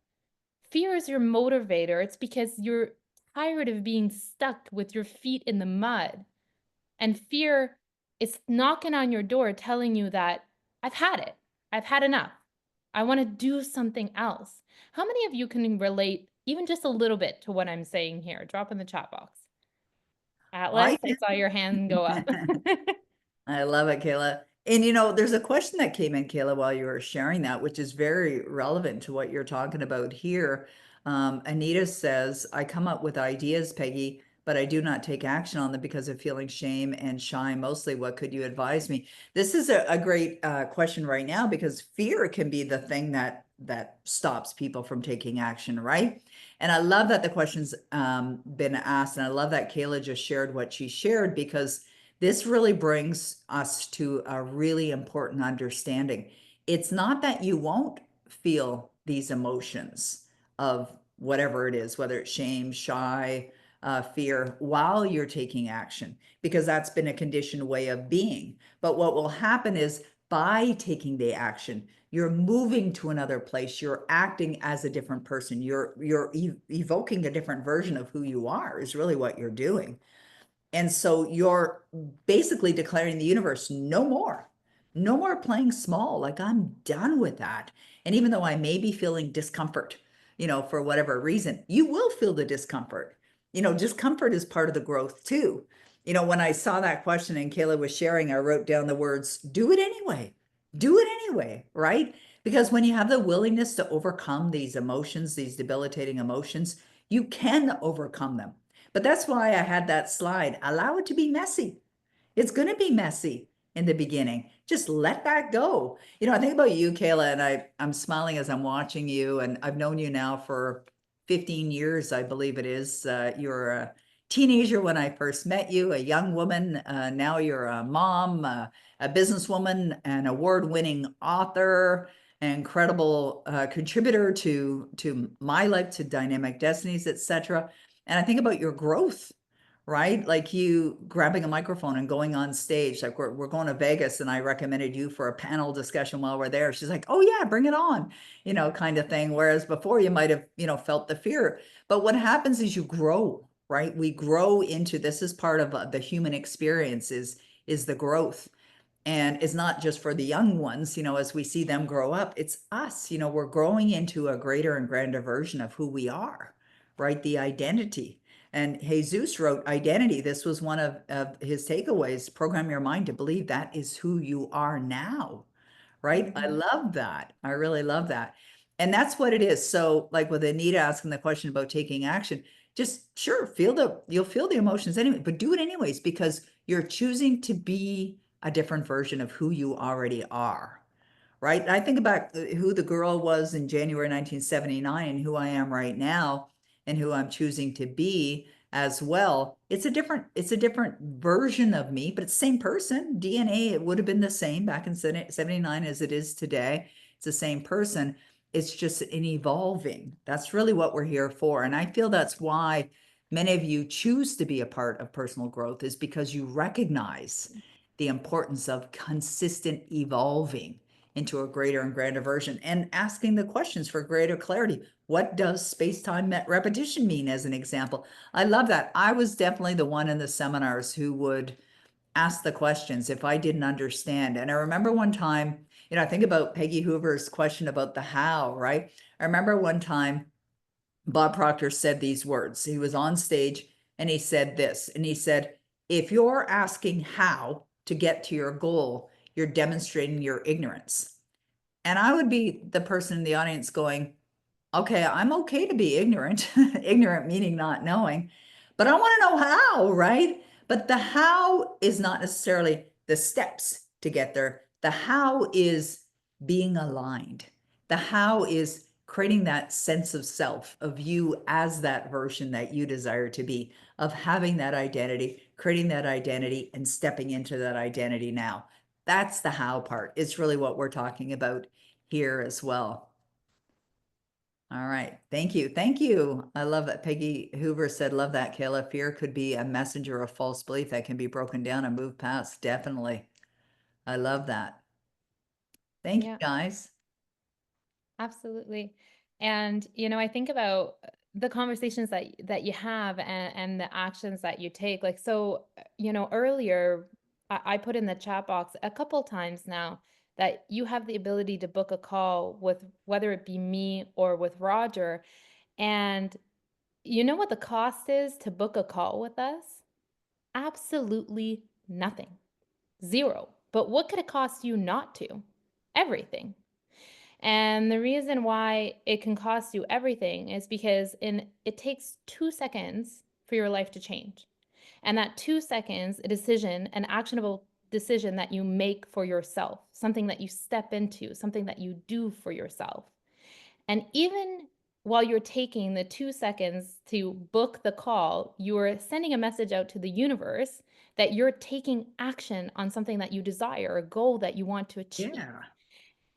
Fear is your motivator. It's because you're tired of being stuck with your feet in the mud. And fear is knocking on your door telling you that I've had it. I've had enough. I want to do something else. How many of you can relate even just a little bit to what I'm saying here? Drop in the chat box. Atlas, I I saw your hand go up. can. I love it, Kayla. And there's a question that came in, Kayla, while you were sharing that, which is very relevant to what you're talking about here. Anita says, I come up with ideas, Peggy, but I do not take action on them because of feeling shame and shy. Mostly, what could you advise me? This is a great question right now because fear can be the thing that stops people from taking action, right? And I love that the question's been asked, and I love that Kayla just shared what she shared because this really brings us to a really important understanding. It's not that you won't feel these emotions of whatever it is, whether it's shame, shy, fear, while you're taking action, because that's been a conditioned way of being. But what will happen is by taking the action, you're moving to another place. You're acting as a different person. You're evoking a different version of who you are, is really what you're doing. And so you're basically declaring the universe, no more, no more playing small. Like I'm done with that. And even though I may be feeling discomfort, for whatever reason, you will feel the discomfort. Discomfort is part of the growth too. When I saw that question and Kayla was sharing, I wrote down the words, do it anyway, right? Because when you have the willingness to overcome these emotions, these debilitating emotions, you can overcome them. But that's why I had that slide. Allow it to be messy. It's going to be messy in the beginning. Just let that go. I think about you, Kayla, and I'm smiling as I'm watching you, and I've known you now for 15 years, I believe it is. You're a teenager when I first met you, a young woman. Now you're a mom, a businesswoman, an award-winning author, an incredible contributor to my life, to Dynamic Destinies, etc. And I think about your growth, right? Like you grabbing a microphone and going on stage. Like we're going to Vegas and I recommended you for a panel discussion while we're there. She's like, oh yeah, bring it on, kind of thing. Whereas before you might have, felt the fear. But what happens is you grow, right? We grow into this is part of the human experience is the growth. And it's not just for the young ones, as we see them grow up, it's us, we're growing into a greater and grander version of who we are, right? The identity. And Jesus wrote identity. This was one of his takeaways: program your mind to believe that is who you are now, right? I Mhm. love that. I really love that. And that's what it is. So, like with Anita asking the question about taking action, just sure, you'll feel the emotions anyway, but do it anyways because you're choosing to be a different version of who you already are, right? I think about who the girl was in January 1979 and who I am right now and who I'm choosing to be as well. It's a different version of me, but it's the same person. DNA, it would have been the same back in 79 as it is today. It's the same person. It's just an evolving. That's really what we're here for. And I feel that's why many of you choose to be a part of personal growth, is because you recognize the importance of consistent evolving into a greater and grander version and asking the questions for greater clarity. What does space-time repetition mean, as an example? I love that. I was definitely the one in the seminars who would ask the questions if I didn't understand. And I remember one time, I think about Peggy Hoover's question about the how, right? I remember one time Bob Proctor said these words. He was on stage and he said this, and he said, if you're asking how to get to your goal, you're demonstrating your ignorance. And I would be the person in the audience going, okay, I'm okay to be ignorant, ignorant meaning not knowing, but I want to know how, right? But the how is not necessarily the steps to get there. The how is being aligned. The how is creating that sense of self, of you as that version that you desire to be, of having that identity, creating that identity, and stepping into that identity now. That's the how part. It's really what we're talking about here as well. All right. Thank you. Thank you. I love that. Peggy Hoover said, love that, Kayla. Fear could be a messenger of false belief that can be broken down and moved past. Definitely. I love that. Thank you, Yeah. guys. Absolutely. And I think about the conversations that you have and the actions that you take. Like so, earlier I put in the chat box a couple times now that you have the ability to book a call with whether it be me or with Roger. And you know what the cost is to book a call with us? Absolutely nothing. Zero. But what could it cost you not to? Everything. And the reason why it can cost you everything is because it takes 2 seconds for your life to change. And that 2 seconds, a decision, an actionable decision that you make for yourself, something that you step into, something that you do for yourself. And even while you're taking the 2 seconds to book the call, you're sending a message out to the universe that you're taking action on something that you desire, a goal that you want to achieve. Yeah.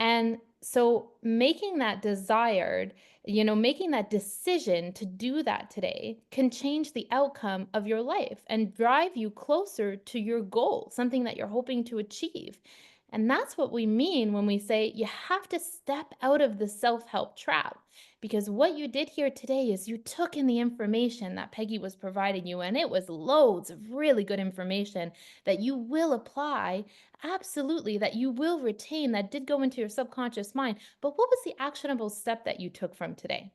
And so making that desired, making that decision to do that today can change the outcome of your life and drive you closer to your goal, something that you're hoping to achieve. And that's what we mean when we say you have to step out of the self help trap. Because what you did here today is you took in the information that Peggy was providing you, and it was loads of really good information that you will apply. Absolutely, that you will retain, that did go into your subconscious mind. But what was the actionable step that you took from today?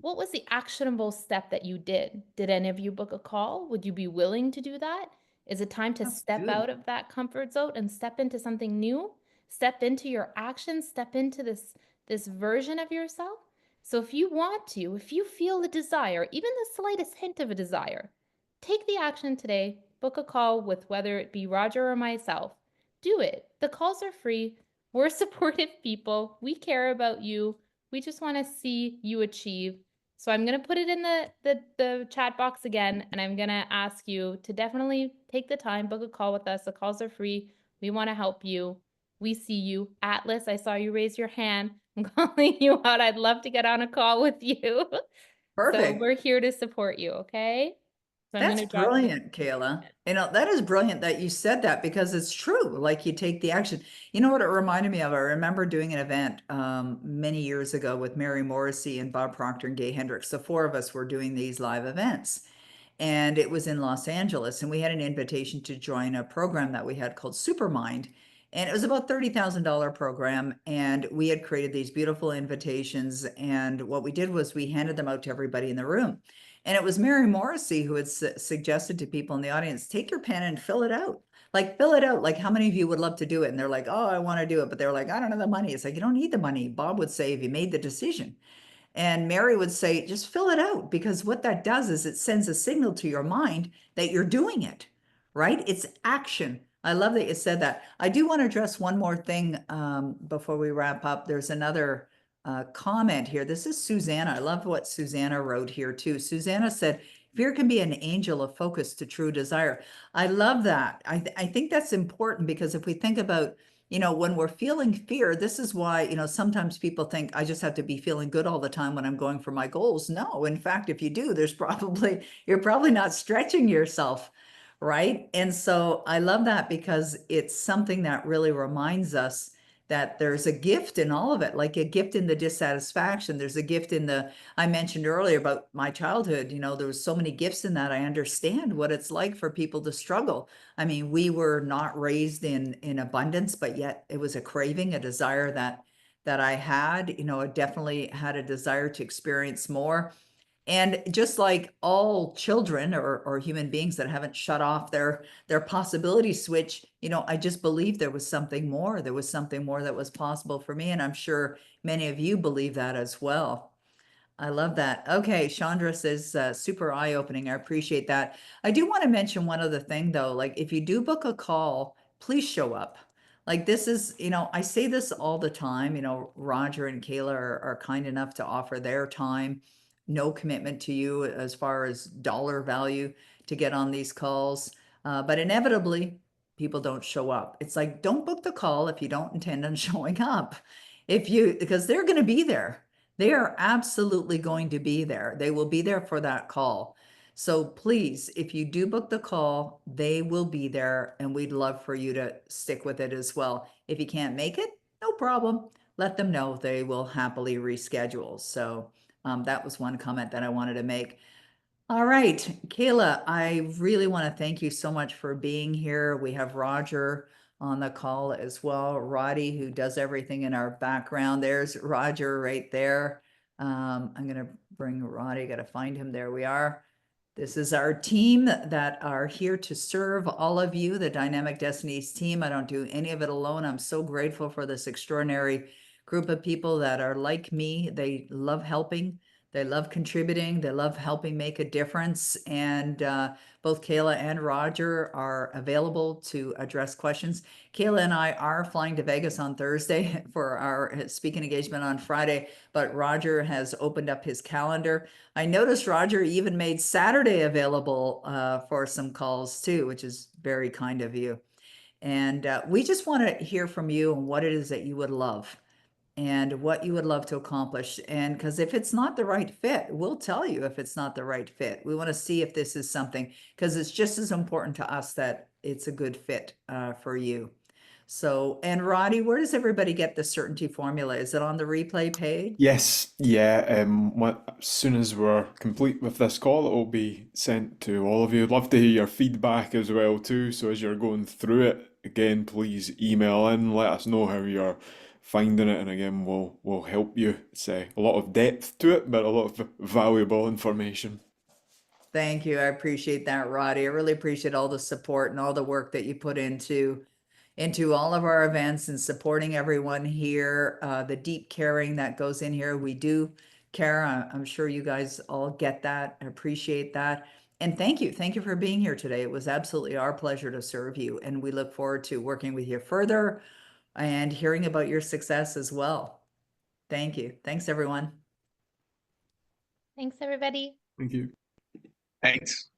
What was the actionable step that you did? Did any of you book a call? Would you be willing to do that? Is it time to That's step good. out of that comfort zone and step into something new? Step into your actions, step into this version of yourself? So if you want to, if you feel the desire, even the slightest hint of a desire, take the action today. Book a call with whether it be Roger or myself. Do it. The calls are free. We're supportive people. We care about you. We just want to see you achieve. So I'm going to put it in the chat box again, and I'm going to ask you to definitely take the time, book a call with us. The calls are free. We want to help you. We see you. Atlas, I saw you raise your hand. I'm calling you out. I'd love to get on a call with you. So Perfect. we're here to support you, okay? So I'm going That's to drop you. brilliant, Kayla. That is brilliant that you said that because it's true. Like you take the action. You know what it reminded me of? I remember doing an event many years ago with Mary Morrissey and Bob Proctor and Gay Hendricks. The four of us were doing these live events. And it was in Los Angeles. And we had an invitation to join a program that we had called Supermind. And it was about $30,000 program. And we had created these beautiful invitations. And what we did was we handed them out to everybody in the room. And it was Mary Morrissey who had suggested to people in the audience, take your pen and fill it out. Like, fill it out. Like, how many of you would love to do it? And they're like, oh, I want to do it. But they're like, I don't have the money. It's like, you don't need the money. Bob would say, if you made the decision. And Mary would say, just fill it out, because what that does is it sends a signal to your mind that you're doing it, right? It's action. I love that you said that. I do want to address one more thing before we wrap up. There's another comment here. This is Susanna. I love what Susanna wrote here too. Susanna said, fear can be an angel of focus to true desire. I love that. I think that's important, because if we think about, when we're feeling fear, this is why, sometimes people think I just have to be feeling good all the time when I'm going for my goals. No, in fact, if you do, you're probably not stretching yourself, right? And so I love that, because it's something that really reminds us that there's a gift in all of it, like a gift in the dissatisfaction. There's a gift in I mentioned earlier about my childhood, there was so many gifts in that. I understand what it's like for people to struggle. I mean, we were not raised in abundance, but yet it was a craving, a desire that I had. I definitely had a desire to experience more. And just like all children or human beings that haven't shut off their possibility switch, I just believed there was something more. There was something more that was possible for me. And I'm sure many of you believe that as well. I love that. Okay, Chandra says super eye-opening. I appreciate that. I do want to mention one other thing though. Like, if you do book a call, please show up. Like, this is, I say this all the time. Roger and Kayla are kind enough to offer their time, no commitment to you as far as dollar value to get on these calls. But inevitably, people don't show up. It's like, don't book the call if you don't intend on showing up. Because they're going to be there. They are absolutely going to be there. They will be there for that call. So please, if you do book the call, they will be there, and we'd love for you to stick with it as well. If you can't make it, no problem. Let them know. They will happily reschedule. So that was one comment that I wanted to make. All right, Kayla, I really want to thank you so much for being here. We have Roger on the call as well. Roddy, who does everything in our background. There's Roger right there. I'm going to bring Roddy, got to find him. There we are. This is our team that are here to serve all of you, the Dynamic Destinies team. I don't do any of it alone. I'm so grateful for this extraordinary group of people that are like me. They love helping. They love contributing. They love helping make a difference. And both Kayla and Roger are available to address questions. Kayla and I are flying to Vegas on Thursday for our speaking engagement on Friday, but Roger has opened up his calendar. I noticed Roger even made Saturday available for some calls too, which is very kind of you. And we just want to hear from you and what it is that you would love and what you would love to accomplish. And because if it's not the right fit, we'll tell you if it's not the right fit. We want to see if this is something, because it's just as important to us that it's a good fit for you. So, and Roddy, where does everybody get the certainty formula? Is it on the replay page? Yes, yeah. As soon as we're complete with this call, it will be sent to all of you. I'd love to hear your feedback as well too. So as you're going through it, again, please email in, let us know how you're finding it, and again, we'll help you. It's a lot of depth to it, but a lot of valuable information. Thank you. I appreciate that, Roddy. I really appreciate all the support and all the work that you put into all of our events and supporting everyone here. The deep caring that goes in here. We do care. I'm sure you guys all get that. I appreciate that. And thank you. Thank you for being here today. It was absolutely our pleasure to serve you. And we look forward to working with you further and hearing about your success as well. Thank you. Thanks, everyone. Thanks, everybody. Thank you. Thanks.